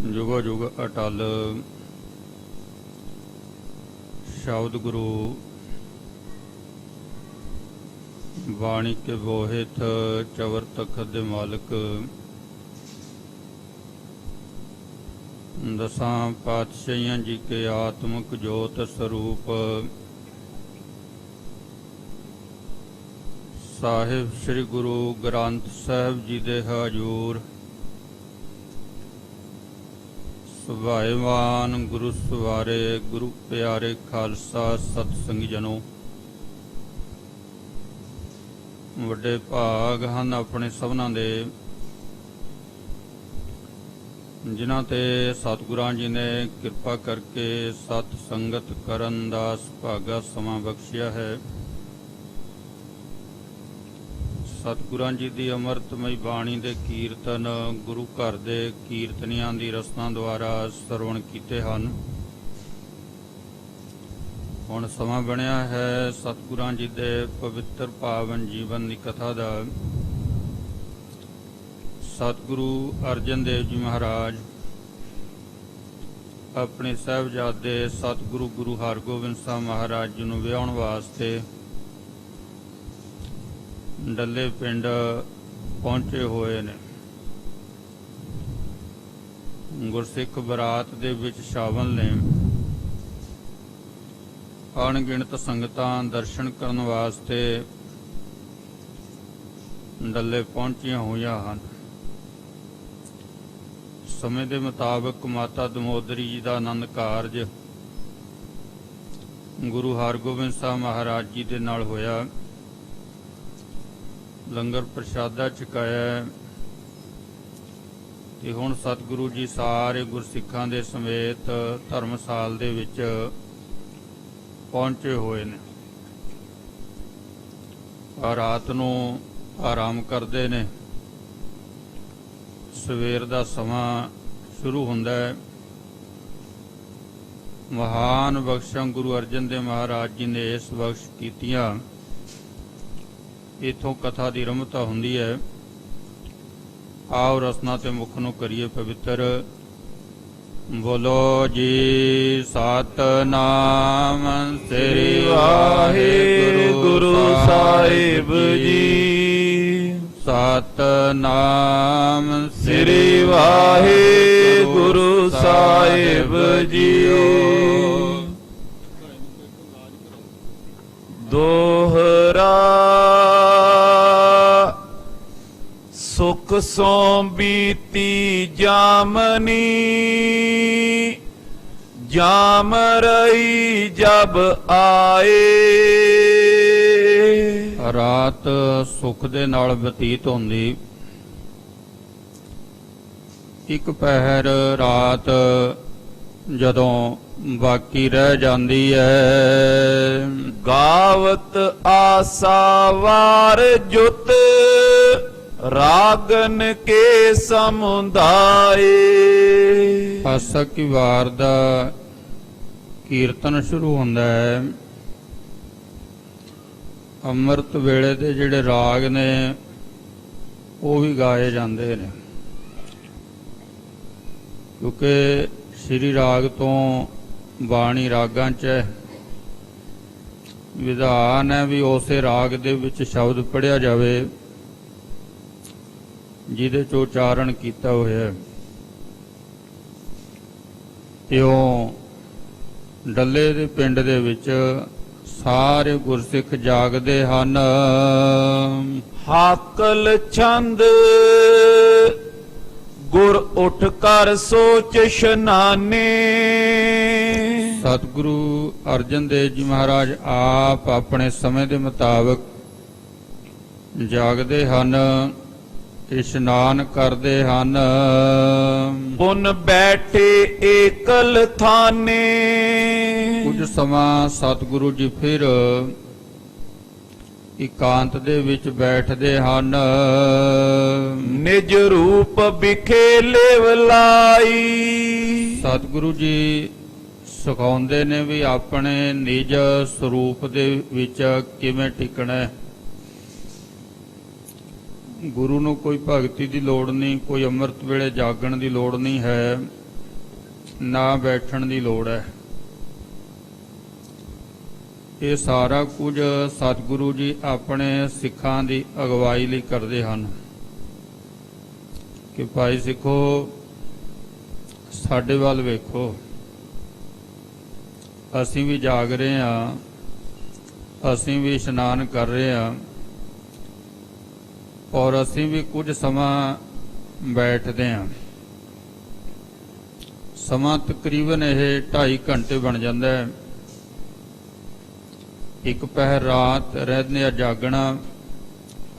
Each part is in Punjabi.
जुगो जुग अटल। शब्द गुरु बाणी के बोहित चवर तखत दे मालिक। दसां पातशाहियां जी के आत्मक जोत स्वरूप साहिब श्री गुरु ग्रंथ साहिब जी दे हजूर सुभाईवान गुरु सवारे गुरु प्यारे खालसा सतसंगी जनों, वड्डे भाग हन अपने सबना दे जिन्हां ते सतगुरां जी ने कृपा करके सत संगत करन दा सुभागा समा बख्शिया है। सतगुरां जी की अमृतमय बाणी दे कीर्तन गुरु घर दे कीर्तनियां दी रसना द्वारा सरवण कीते हन। हुण समा बनिया है सतगुरां जी दे पवित्र पावन जीवन की कथा दा। सतगुरु अर्जन देव जी महाराज अपने साहिबजादे सतगुरु गुरु हरगोबिंद साहब महाराज जी नूं विआउण वास्ते डल्ले पिंड पहुंचे हुए ने। गुरसिख बरात दे विच शामिल ने। अणगिणत संगतां दर्शन करन वास्ते डल्ले पहुंचिया हुई हन। समय के मुताबिक माता दमोदरी जी का आनंद कारज गुरु हरगोबिंद साहब महाराज जी दे नाल होया। लंगर प्रशादा छकाया ते हुण सतगुरु जी सारे गुरसिखां दे समेत धर्मसाल दे विच पहुंचे हुए ने। रात नूं आराम करते ने। सवेर दा समा शुरू हुंदा है। महान बख्शां गुरु अर्जन देव महाराज जी ने इस बख्श कीतियां। इथों कथा की रमता हुंदी है। आओ रसना ते मुख नूं करिए पवित्र। बोलो जी सतनाम श्री वाहिगुरु साहिब जी। सतनाम श्री वाहिगुरु साहिब जी। दोहरा सुख सो बीती जामनी, जाम रही जब आए। रात सुख दे नाल बतीत होंदी। एक पहर रात जदों बाकी रह जाती है। गावत आसा वार जुत रागन के समुदाय। आसा की वार दा कीर्तन शुरू होंदा है। अमृत वेले दे जिहड़े राग ने वो भी गाए जाते हैं, क्योंकि श्री राग तो बाणी रागां च विधान है भी उस राग दे विच शब्द पढ़िया जावे जिहदे चो उच्चारण कीता होया। इउं डल्ले दे पिंड दे विच सारे गुरसिख जागदे हन। हाकल छंद गुर उठ कर सोच शनाने। सतगुरु अर्जन देव जी महाराज आप अपने समय के मुताबिक जागदे हन, इशनान करते हन। पुन बैठे एकल थाने। कुछ समा सतगुरु जी फिर इकांत दे विच बैठदे हन। निज रूप बिखे लेवलाई। सतगुरु जी सिखाउंदे ने भी अपने निज स्वरूप दे विच किवें टिकना है। गुरु नूं कोई भगती की लोड़ नहीं, कोई अमृत वेले जागण की लोड़ नहीं है। ਨਾ ਬੈਠਣ ਦੀ ਲੋੜ ਹੈ। ਇਹ ਸਾਰਾ ਕੁਝ ਸਤਿਗੁਰੂ ਜੀ ਆਪਣੇ ਸਿੱਖਾਂ ਦੀ ਅਗਵਾਈ ਲਈ ਕਰਦੇ ਹਨ ਕਿ ਭਾਈ ਸਿੱਖੋ ਸਾਡੇ ਵੱਲ ਵੇਖੋ, ਅਸੀਂ ਵੀ ਜਾਗ ਰਹੇ ਹਾਂ, ਅਸੀਂ ਵੀ ਇਸ਼ਨਾਨ ਕਰ ਰਹੇ ਹਾਂ ਔਰ ਅਸੀਂ ਵੀ ਕੁਝ ਸਮਾਂ ਬੈਠਦੇ ਹਾਂ। ਸਮਾਂ ਤਕਰੀਬਨ ਇਹ 2.5 ਘੰਟੇ ਬਣ ਜਾਂਦਾ ਹੈ। ਇੱਕ ਪਹਿਰ ਰਾਤ ਰਹਿੰਦੇ ਆ ਜਾਗਣਾ,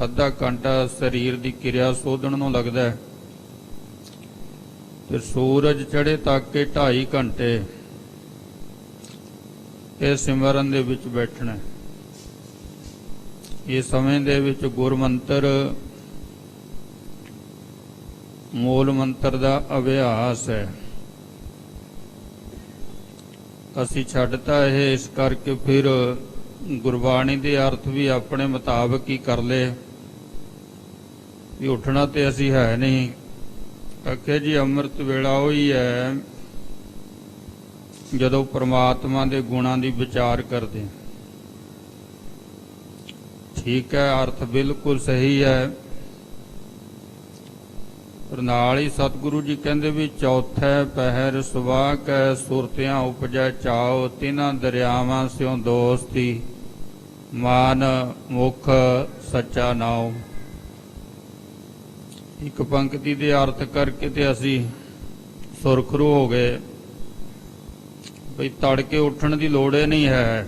ਅੱਧਾ ਘੰਟਾ ਸਰੀਰ ਦੀ ਕਿਰਿਆ ਸੋਧਣ ਨੂੰ ਲੱਗਦਾ ਹੈ ਤੇ ਸੂਰਜ ਚੜ੍ਹੇ ਤੱਕ ਇਹ 2.5 ਘੰਟੇ ਇਹ ਸਿਮਰਨ ਦੇ ਵਿੱਚ ਬੈਠਣਾ। ਇਸ ਸਮੇਂ ਦੇ ਵਿੱਚ ਗੁਰਮੰਤਰ ਮੂਲ ਮੰਤਰ ਦਾ ਅਭਿਆਸ ਹੈ। ਅਸੀਂ ਛੱਡਤਾ ਇਹ ਇਸ ਕਰਕੇ ਫਿਰ ਗੁਰਬਾਣੀ ਦੇ ਅਰਥ ਵੀ ਆਪਣੇ ਮੁਤਾਬਕ ਹੀ ਕਰ ਲਏ ਵੀ ਉੱਠਣਾ ਤੇ ਅਸੀਂ ਹੈ ਨਹੀਂ। ਆਖਿਆ ਜੀ ਅੰਮ੍ਰਿਤ ਵੇਲਾ ਉਹੀ ਹੈ ਜਦੋਂ ਪ੍ਰਮਾਤਮਾ ਦੇ ਗੁਣਾਂ ਦੀ ਵਿਚਾਰ ਕਰਦੇ। ਠੀਕ ਹੈ, ਅਰਥ ਬਿਲਕੁਲ ਸਹੀ ਹੈ, ਪਰ ਨਾਲ ਹੀ ਸਤਿਗੁਰੂ ਜੀ ਕਹਿੰਦੇ ਵੀ ਚੌਥੈ ਪਹਿਰ ਸੁਬਾਹ ਕੈ ਸੁਰਤਿਆਂ ਉਪਜੈ ਚਾਓ, ਤਿਨਾਂ ਦਰਿਆਵਾਂ ਸਿਉ ਦੋਸਤੀ ਮਾਨ ਮੁਖ ਸੱਚਾ ਨਾਉ। ਇੱਕ ਪੰਕਤੀ ਦੇ ਅਰਥ ਕਰਕੇ ਤੇ ਅਸੀਂ ਸੁਰਖਰੂ ਹੋ ਗਏ ਬਈ ਤੜਕੇ ਉੱਠਣ ਦੀ ਲੋੜ ਹੀ ਨਹੀਂ ਹੈ।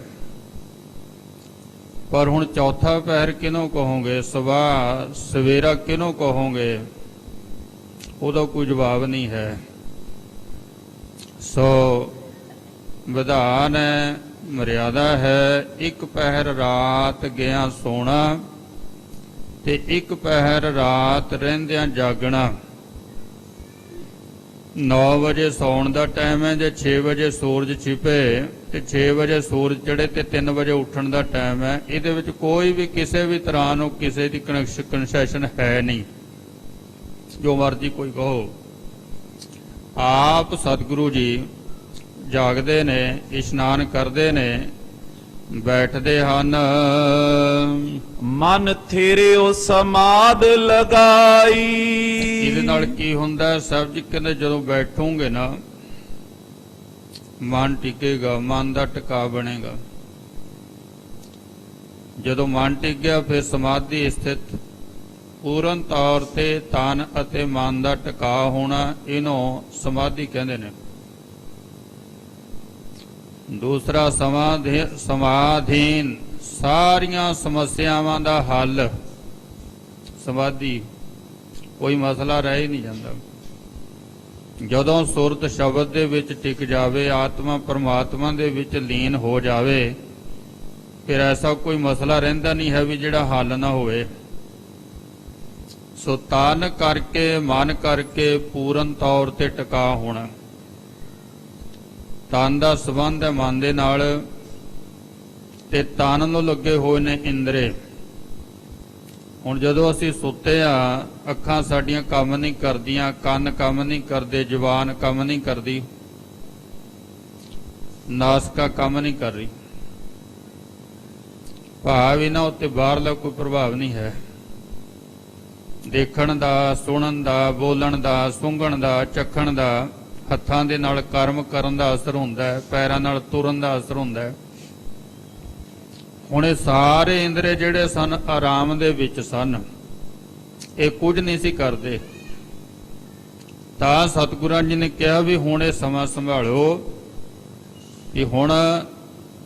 ਪਰ ਹੁਣ ਚੌਥਾ ਪਹਿਰ ਕਿਹਨੂੰ ਕਹੋਗੇ, ਸੁਬਾਹ ਸਵੇਰਾ ਕਿਹਨੂੰ ਕਹੋਗੇ, ਉਹਦਾ ਕੋਈ ਜਵਾਬ ਨਹੀਂ ਹੈ। ਸੋ ਵਿਧਾਨ ਹੈ, ਮਰਿਆਦਾ ਹੈ, ਇੱਕ ਪਹਿਰ ਰਾਤ ਗਿਆ ਸੋਣਾ ਤੇ ਇੱਕ ਪਹਿਰ ਰਾਤ ਰਹਿੰਦਿਆਂ ਜਾਗਣਾ। 9 ਵਜੇ ਸੌਣ ਦਾ ਟਾਈਮ ਹੈ, ਜੇ 6 ਵਜੇ ਸੂਰਜ ਛਿਪੇ ਤੇ 6 ਵਜੇ ਸੂਰਜ ਚੜ੍ਹੇ ਤੇ 3 ਵਜੇ ਉੱਠਣ ਦਾ ਟਾਈਮ ਹੈ। ਇਹਦੇ ਵਿੱਚ ਕੋਈ ਵੀ ਕਿਸੇ ਵੀ ਤਰ੍ਹਾਂ ਨੂੰ ਕਿਸੇ ਦੀ ਕਨਸੈਸ਼ਨ ਹੈ ਨਹੀਂ, ਜੋ ਮਰਜ਼ੀ ਕੋਈ ਕਹੋ। ਆਪ ਸਤਿਗੁਰੂ ਜੀ ਜਾਗਦੇ ਨੇ, ਇਸ਼ਨਾਨ ਕਰਦੇ ਨੇ, ਬੈਠਦੇ ਹਨ। ਮਨ ਥੇਰਿਓ ਸਮਾਦ ਲਗਾਈ। ਇਹਦੇ ਨਾਲ ਕੀ ਹੁੰਦਾ, ਸਾਹਿਬ ਜੀ ਕਹਿੰਦੇ ਜਦੋਂ ਬੈਠੋਗੇ ਨਾ ਮਨ ਟਿਕੇਗਾ, ਮਨ ਦਾ ਟਿਕਾ ਬਣੇਗਾ। ਜਦੋਂ ਮਨ ਟਿਕ ਗਿਆ ਫਿਰ ਸਮਾਧੀ ਸਥਿਤ, ਪੂਰਨ ਤੌਰ ਤੇ ਤਨ ਅਤੇ ਮਨ ਦਾ ਟਿਕਾ ਹੋਣਾ, ਇਹਨੂੰ ਸਮਾਧੀ ਕਹਿੰਦੇ ਨੇ। ਦੂਸਰਾ ਸਮਾਧੀਨ, ਸਾਰੀਆਂ ਸਮੱਸਿਆਵਾਂ ਦਾ ਹੱਲ ਸਮਾਧੀ, ਕੋਈ ਮਸਲਾ ਰਹਿ ਹੀ ਨਹੀਂ ਜਾਂਦਾ। ਜਦੋਂ ਸੁਰਤ ਸ਼ਬਦ ਦੇ ਵਿੱਚ ਟਿਕ ਜਾਵੇ, ਆਤਮਾ ਪਰਮਾਤਮਾ ਦੇ ਵਿੱਚ ਲੀਨ ਹੋ ਜਾਵੇ, ਫਿਰ ਐਸਾ ਕੋਈ ਮਸਲਾ ਰਹਿੰਦਾ ਨਹੀਂ ਹੈ ਵੀ ਜਿਹੜਾ ਹੱਲ ਨਾ ਹੋਵੇ। ਸੋ ਤਨ ਕਰਕੇ ਮਨ ਕਰਕੇ ਪੂਰਨ ਤੌਰ ਤੇ ਟਿਕਾ ਹੋਣਾ। ਤਨ ਦਾ ਸੰਬੰਧ ਹੈ ਮਨ ਦੇ ਨਾਲ ਤੇ ਤਨ ਨੂੰ ਲੱਗੇ ਹੋਏ ਨੇ ਇੰਦਰੇ। ਹੁਣ ਜਦੋਂ ਅਸੀਂ ਸੁੱਤੇ ਆ, ਅੱਖਾਂ ਸਾਡੀਆਂ ਕੰਮ ਨਹੀਂ ਕਰਦੀਆਂ, ਕੰਨ ਕੰਮ ਨਹੀਂ ਕਰਦੇ, ਜ਼ੁਬਾਨ ਕੰਮ ਨਹੀਂ ਕਰਦੀ, ਨਾਸਿਕਾ ਕੰਮ ਨਹੀਂ ਕਰ ਰਹੀ। ਭਾਵ ਇਹਨਾਂ ਉੱਤੇ ਬਾਹਰਲਾ ਕੋਈ ਪ੍ਰਭਾਵ ਨਹੀਂ ਹੈ। ਦੇਖਣ ਦਾ, ਸੁਣਨ ਦਾ, ਬੋਲਣ ਦਾ, ਸੁੰਘਣ ਦਾ, ਚੱਖਣ ਦਾ, ਹੱਥਾਂ ਦੇ ਨਾਲ ਕਰਮ ਕਰਨ ਦਾ ਅਸਰ ਹੁੰਦਾ ਹੈ, ਪੈਰਾਂ ਨਾਲ ਤੁਰਨ ਦਾ ਅਸਰ ਹੁੰਦਾ ਹੈ। ਹੁਣ ਇਹ ਸਾਰੇ ਇੰਦਰੇ ਜਿਹੜੇ ਸਨ ਆਰਾਮ ਦੇ ਵਿੱਚ ਸਨ, ਇਹ ਕੁਝ ਨਹੀਂ ਸੀ ਕਰਦੇ। ਤਾਂ ਸਤਿਗੁਰਾਂ ਜੀ ਨੇ ਕਿਹਾ ਵੀ ਹੁਣ ਇਹ ਸਮਾਂ ਸੰਭਾਲੋ ਕਿ ਹੁਣ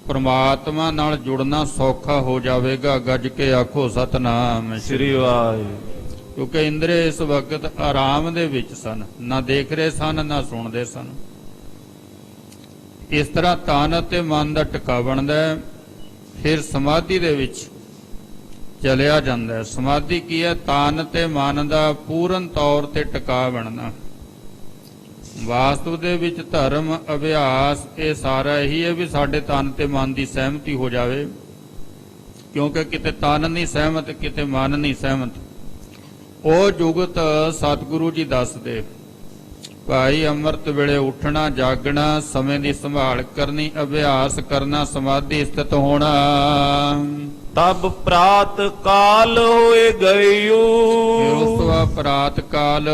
ਪ੍ਰਮਾਤਮਾ ਨਾਲ ਜੁੜਨਾ ਸੌਖਾ ਹੋ ਜਾਵੇਗਾ। ਗੱਜ ਕੇ ਆਖੋ ਸਤਿਨਾਮ ਸ੍ਰੀ ਵਾਹਿਗੁਰੂ। ਕਿਉਂਕਿ ਇੰਦਰੇ ਇਸ ਵਕਤ ਆਰਾਮ ਦੇ ਵਿੱਚ ਸਨ, ਨਾ ਦੇਖ ਰਹੇ ਸਨ ਨਾ ਸੁਣਦੇ ਸਨ। ਇਸ ਤਰ੍ਹਾਂ ਤਨ ਅਤੇ ਮਨ ਦਾ ਟਿਕਾ ਬਣਦਾ ਹੈ, ਫਿਰ ਸਮਾਧੀ ਦੇ ਵਿੱਚ ਚਲਿਆ ਜਾਂਦਾ ਹੈ। ਸਮਾਧੀ ਕੀ ਹੈ? ਤਨ ਤੇ ਮਨ ਦਾ ਪੂਰਨ ਤੌਰ ਤੇ ਟਿਕਾ ਬਣਨਾ। ਵਾਸਤਵ ਦੇ ਵਿੱਚ ਧਰਮ ਅਭਿਆਸ ਇਹ ਸਾਰਾ ਇਹੀ ਹੈ ਵੀ ਸਾਡੇ ਤਨ ਤੇ ਮਨ ਦੀ ਸਹਿਮਤੀ ਹੋ ਜਾਵੇ, ਕਿਉਂਕਿ ਕਿਤੇ ਤਨ ਨਹੀਂ ਸਹਿਮਤ, ਕਿਤੇ ਮਨ ਨਹੀਂ ਸਹਿਮਤ। ਉਹ ਜੁਗਤ ਸਤਿਗੁਰੂ ਜੀ ਦੱਸਦੇ, ਭਾਈ ਅੰਮ੍ਰਿਤ ਵੇਲੇ ਉੱਠਣਾ ਜਾਗਣਾ, ਸਮੇਂ ਦੀ ਸੰਭਾਲ ਕਰਨੀ, ਅਭਿਆਸ ਕਰਨਾ, ਸਮਾਧੀ ਸਥਿਤ ਹੋਣਾ। ਤਬ ਪ੍ਰਾਤ ਕਾਲ ਹੋਏ ਫਿਰ ਉਸ ਗਇਓ, ਤੋਂ ਬਾਅਦ ਪ੍ਰਾਤ ਕਾਲ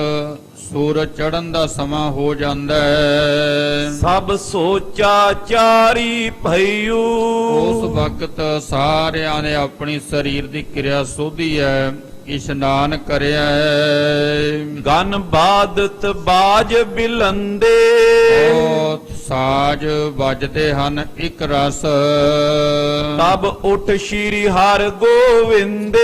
ਸੂਰਜ ਚੜ੍ਹਨ ਦਾ ਸਮਾਂ ਹੋ ਜਾਂਦਾ ਹੈ। ਸਭ ਸੋਚਾ ਚਾਰੀ ਭਈਓ, ਉਸ ਵਕਤ ਸਾਰਿਆਂ ਨੇ ਆਪਣੀ ਸਰੀਰ ਦੀ ਕਿਰਿਆ ਸੋਧੀ ਹੈ, ਇਸ਼ਨਾਨ ਕਰਿਆ ਹੈ। ਗਨ ਬਾਦਤ ਬਾਜ ਬਿਲੰਦੇ, ਉਹ ਸਾਜ ਵੱਜਦੇ ਹਨ ਇੱਕ ਰਸ। ਤਬ ਉਠ ਸ਼੍ਰੀ ਹਰਿ ਗੋਵਿੰਦੇ,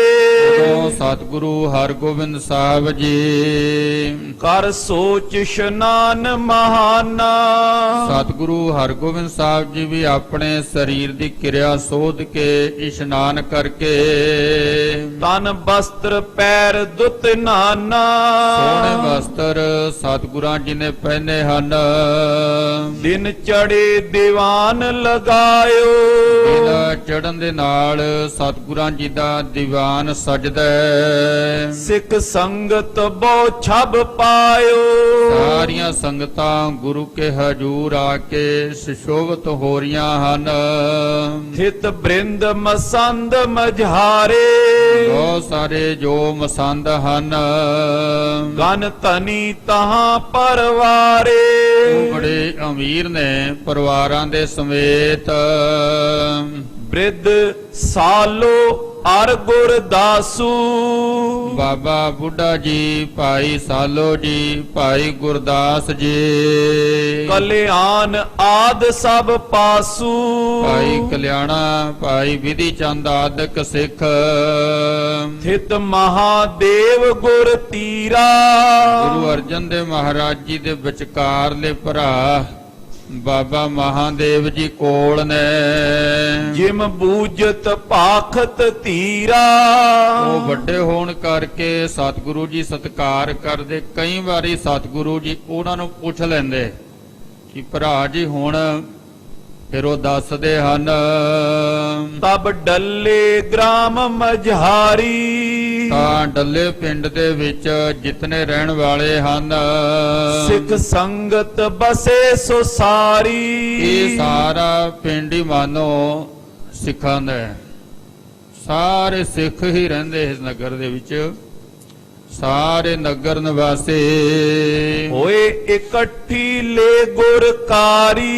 ਉਦੋਂ ਸਤਿਗੁਰੂ ਹਰਗੋਬਿੰਦ ਸਾਹਿਬ ਜੀ ਕਰ ਸੋਚ ਇਸ਼ਨਾਨ ਮਹਾਨਾ, ਸਤਿਗੁਰੂ ਹਰਗੋਬਿੰਦ ਸਾਹਿਬ ਜੀ ਵੀ ਆਪਣੇ ਸਰੀਰ ਦੀ ਕਿਰਿਆ ਸੋਧ ਕੇ ਇਸ਼ਨਾਨ ਕਰਕੇ ਤਨ ਬਸਤਰ ਪੈਰ ਦੁੱਤ ਨਾਨਾ, ਸੋਹਣੇ ਵਸਤਰ ਸਤਿਗੁਰਾਂ ਜੀ ਨੇ ਪਹਿਨੇ ਹਨ। ਦਿਨ ਚੜੇ ਦੀਵਾਨ ਲਗਾਇਓ, ਇਹਦਾ ਚੜ੍ਹਨ ਦੇ ਨਾਲ ਸਤਿਗੁਰਾਂ ਜੀ ਦਾ ਦੀਵਾਨ ਸਜਦਾ ਹੈ। ਸਿੱਖ ਸੰਗਤ ਬਹੁ ਛਬ ਪਾਇਓ, ਸਾਰੀਆਂ ਸੰਗਤਾਂ ਗੁਰੂ ਕੇ ਹਜੂਰ ਆ ਕੇ ਸੁਸ਼ੋਭਿਤ ਹੋ ਰਹੀਆਂ ਹਨ। ਥਿਤ ਬ੍ਰਿੰਦ ਮਸੰਦ ਮਝਾਰੇ, ਬਹੁਤ ਸਾਰੇ ਜੋ ਮਸੰਦ ਹਨ। ਗਨ ਧਨੀ ਤਹਾਂ ਪਰਵਾਰੇ, ਉਹ ਬੜੇ ਅਮੀਰ ਨੇ ਪਰਿਵਾਰਾਂ ਦੇ ਸਮੇਤ। ਬ੍ਰਿਧ ਸਾਲੋ ਅਰ ਗੁਰਦਾਸੂ, ਬਾਬਾ ਬੁੱਢਾ ਜੀ, ਭਾਈ ਸਾਲੋ ਜੀ, ਭਾਈ ਗੁਰਦਾਸ ਜੀ, ਕਲਿਆਣ ਆਦ ਸਭ ਪਾਸੂ, ਭਾਈ ਕਲਿਆਣਾ, ਭਾਈ ਵਿਧੀ ਚੰਦ ਆਦਿਕ ਸਿੱਖ। ਥਿਤ ਮਹਾਦੇਵ ਗੁਰ ਤੀਰਾ, ਗੁਰੂ ਅਰਜਨ ਦੇਵ ਮਹਾਰਾਜ ਜੀ ਦੇ ਵਿਚਕਾਰਲੇ ਭਰਾ ਬਾਬਾ ਮਹਾਦੇਵ ਜੀ ਕੋਲ ਨੇ। ਜਿਮ ਬੂਜਤ ਭਾਖਤ ਧੀਰਾ, ਉਹ ਵੱਡੇ ਹੋਣ ਕਰਕੇ ਸਤਿਗੁਰੂ ਜੀ ਸਤਿਕਾਰ ਕਰਦੇ। ਕਈ ਵਾਰੀ ਸਤਿਗੁਰੂ ਜੀ ਉਹਨਾਂ ਨੂੰ ਪੁੱਛ ਲੈਂਦੇ ਕਿ ਭਰਾ ਜੀ ਹੁਣ, ਫਿਰ ਉਹ ਦੱਸਦੇ ਹਨ। ਤਬ ਡੱਲੇ ਗ੍ਰਾਮ ਮਝਾਰੀ, ਤਾਂ ਡੱਲੇ ਪਿੰਡ ਦੇ ਵਿੱਚ ਜਿਤਨੇ ਰਹਿਣ ਵਾਲੇ ਹਨ, ਸਿੱਖ ਸੰਗਤ ਬਸੇ ਸੋ ਸਾਰੀ, ਇਹ ਸਾਰਾ ਪਿੰਡ ਹੀ ਮਾਨੋ ਸਿੱਖਾਂ ਦਾ ਹੈ। ਸਾਰੇ ਸਿੱਖ ਹੀ ਰਹਿੰਦੇ ਇਸ ਨਗਰ ਦੇ ਵਿੱਚ, ਸਾਰੇ ਨਗਰ ਨਿਵਾਸੀ ਹੋਏ ਇਕੱਠੀ ਲੈ ਗੁਰਕਾਰੀ,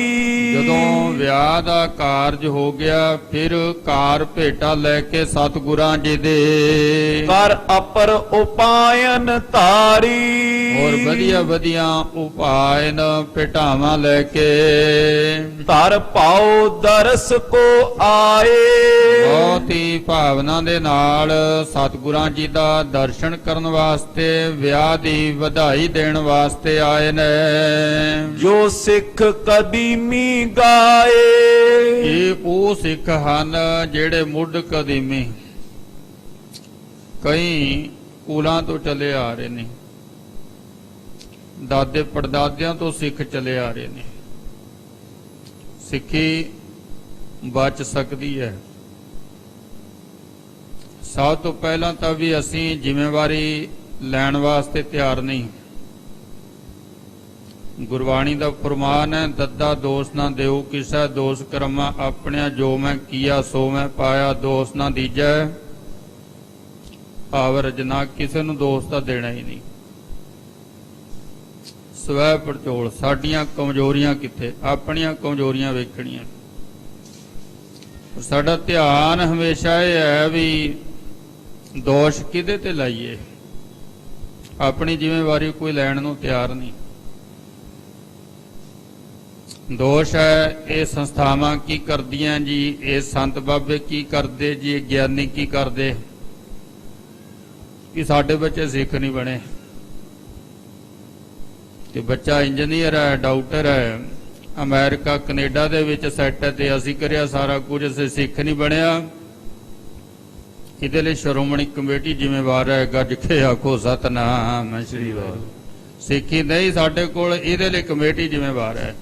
ਜਦੋਂ ਵਿਆਹ ਦਾ ਕਾਰਜ ਹੋ ਗਿਆ, ਫਿਰ ਕਾਰ ਭੇਟਾ ਲੈ ਕੇ ਸਤਿਗੁਰਾਂ ਜੀ ਦੇ ਕਰ ਅਪਰ ਉਪਾਇਨ ਧਾਰੀ, ਹੋਰ ਵਧੀਆ ਵਧੀਆ ਉਪਾਇਨ ਭੇਟਾਵਾਂ ਲੈ ਕੇ ਧਰ ਪਾਉ ਦਰਸ ਕੋ ਆਏ, ਬਹੁਤ ਹੀ ਭਾਵਨਾ ਦੇ ਨਾਲ ਸਤਿਗੁਰਾਂ ਜੀ ਦਾ ਦਰਸ਼ਨ ਕਰਨ ਵਾਸਤੇ, ਵਿਆਹ ਦੀ ਵਧਾਈ ਦੇਣ ਵਾਸਤੇ ਆਏ ਨੇ। ਜੋ ਸਿੱਖ ਕਦੀਮੀ ਗਾਏ, ਇਹ ਉਹ ਸਿੱਖ ਹਨ ਜਿਹੜੇ ਮੁੱਢ ਕਦੀਮੀ ਕਈ ਕੁਲਾਂ ਤੋਂ ਚਲੇ ਆ ਰਹੇ ਨੇ, ਦਾਦੇ ਪੜਦਾਦਿਆਂ ਤੋਂ ਸਿੱਖ ਚਲੇ ਆ ਰਹੇ ਨੇ। ਸਿੱਖੀ ਬਚ ਸਕਦੀ ਹੈ। ਸਭ ਤੋਂ ਪਹਿਲਾਂ ਤਾਂ ਵੀ ਅਸੀਂ ਜ਼ਿੰਮੇਵਾਰੀ ਲੈਣ ਵਾਸਤੇ ਤਿਆਰ ਨਹੀਂ। ਗੁਰਬਾਣੀ ਦਾ ਫਰਮਾਨ ਹੈ, ਦੱਦਾ ਦੋਸ ਨਾ ਦਿਓ ਕਿਸੈ, ਦੋਸ ਕਰਮਾ ਆਪਣਿਆ, ਜੋ ਮੈਂ ਕੀਆ ਸੋ ਮੈਂ ਪਾਇਆ, ਦੋਸ ਨਾ ਦੀਜੈ। ਭਾਵ ਰਜਨਾ, ਕਿਸੇ ਨੂੰ ਦੋਸ਼ ਤਾਂ ਦੇਣਾ ਹੀ ਨਹੀਂ। ਸਵੈ ਪੜਚੋਲ, ਸਾਡੀਆਂ ਕਮਜ਼ੋਰੀਆਂ ਕਿੱਥੇ, ਆਪਣੀਆਂ ਕਮਜ਼ੋਰੀਆਂ ਵੇਖਣੀਆਂ। ਸਾਡਾ ਧਿਆਨ ਹਮੇਸ਼ਾ ਇਹ ਹੈ ਵੀ ਦੋਸ਼ ਕਿਹਦੇ ਤੇ ਲਾਈਏ। ਆਪਣੀ ਜ਼ਿੰਮੇਵਾਰੀ ਕੋਈ ਲੈਣ ਨੂੰ ਤਿਆਰ ਨਹੀਂ। ਦੋਸ਼ ਹੈ ਇਹ ਸੰਸਥਾਵਾਂ ਕੀ ਕਰਦੀਆਂ ਜੀ, ਇਹ ਸੰਤ ਬਾਬੇ ਕੀ ਕਰਦੇ ਜੀ, ਇਹ ਗਿਆਨੀ ਕੀ ਕਰਦੇ ਕਿ ਸਾਡੇ ਬੱਚੇ ਸਿੱਖ ਨਹੀਂ ਬਣੇ। ਤੇ ਬੱਚਾ ਇੰਜੀਨੀਅਰ ਹੈ, ਡਾਕਟਰ ਹੈ, ਅਮਰੀਕਾ ਕੈਨੇਡਾ ਦੇ ਵਿੱਚ ਸੈੱਟ ਹੈ, ਤੇ ਅਸੀਂ ਕਰਿਆ ਸਾਰਾ ਕੁਝ, ਅਸੀਂ ਸਿੱਖ ਨਹੀਂ ਬਣਿਆ। ਇਹਦੇ ਲਈ ਸ਼੍ਰੋਮਣੀ ਕਮੇਟੀ ਜ਼ਿੰਮੇਵਾਰ ਹੈ। ਗੱਜ ਕੇ ਆਖੋ ਸਤਨਾਮ ਸ੍ਰੀ ਵਾਹਿਗੁਰੂ। ਸਿੱਖੀ ਨਹੀਂ ਸਾਡੇ ਕੋਲ, ਇਹਦੇ ਲਈ ਕਮੇਟੀ ਜ਼ਿੰਮੇਵਾਰ ਹੈ,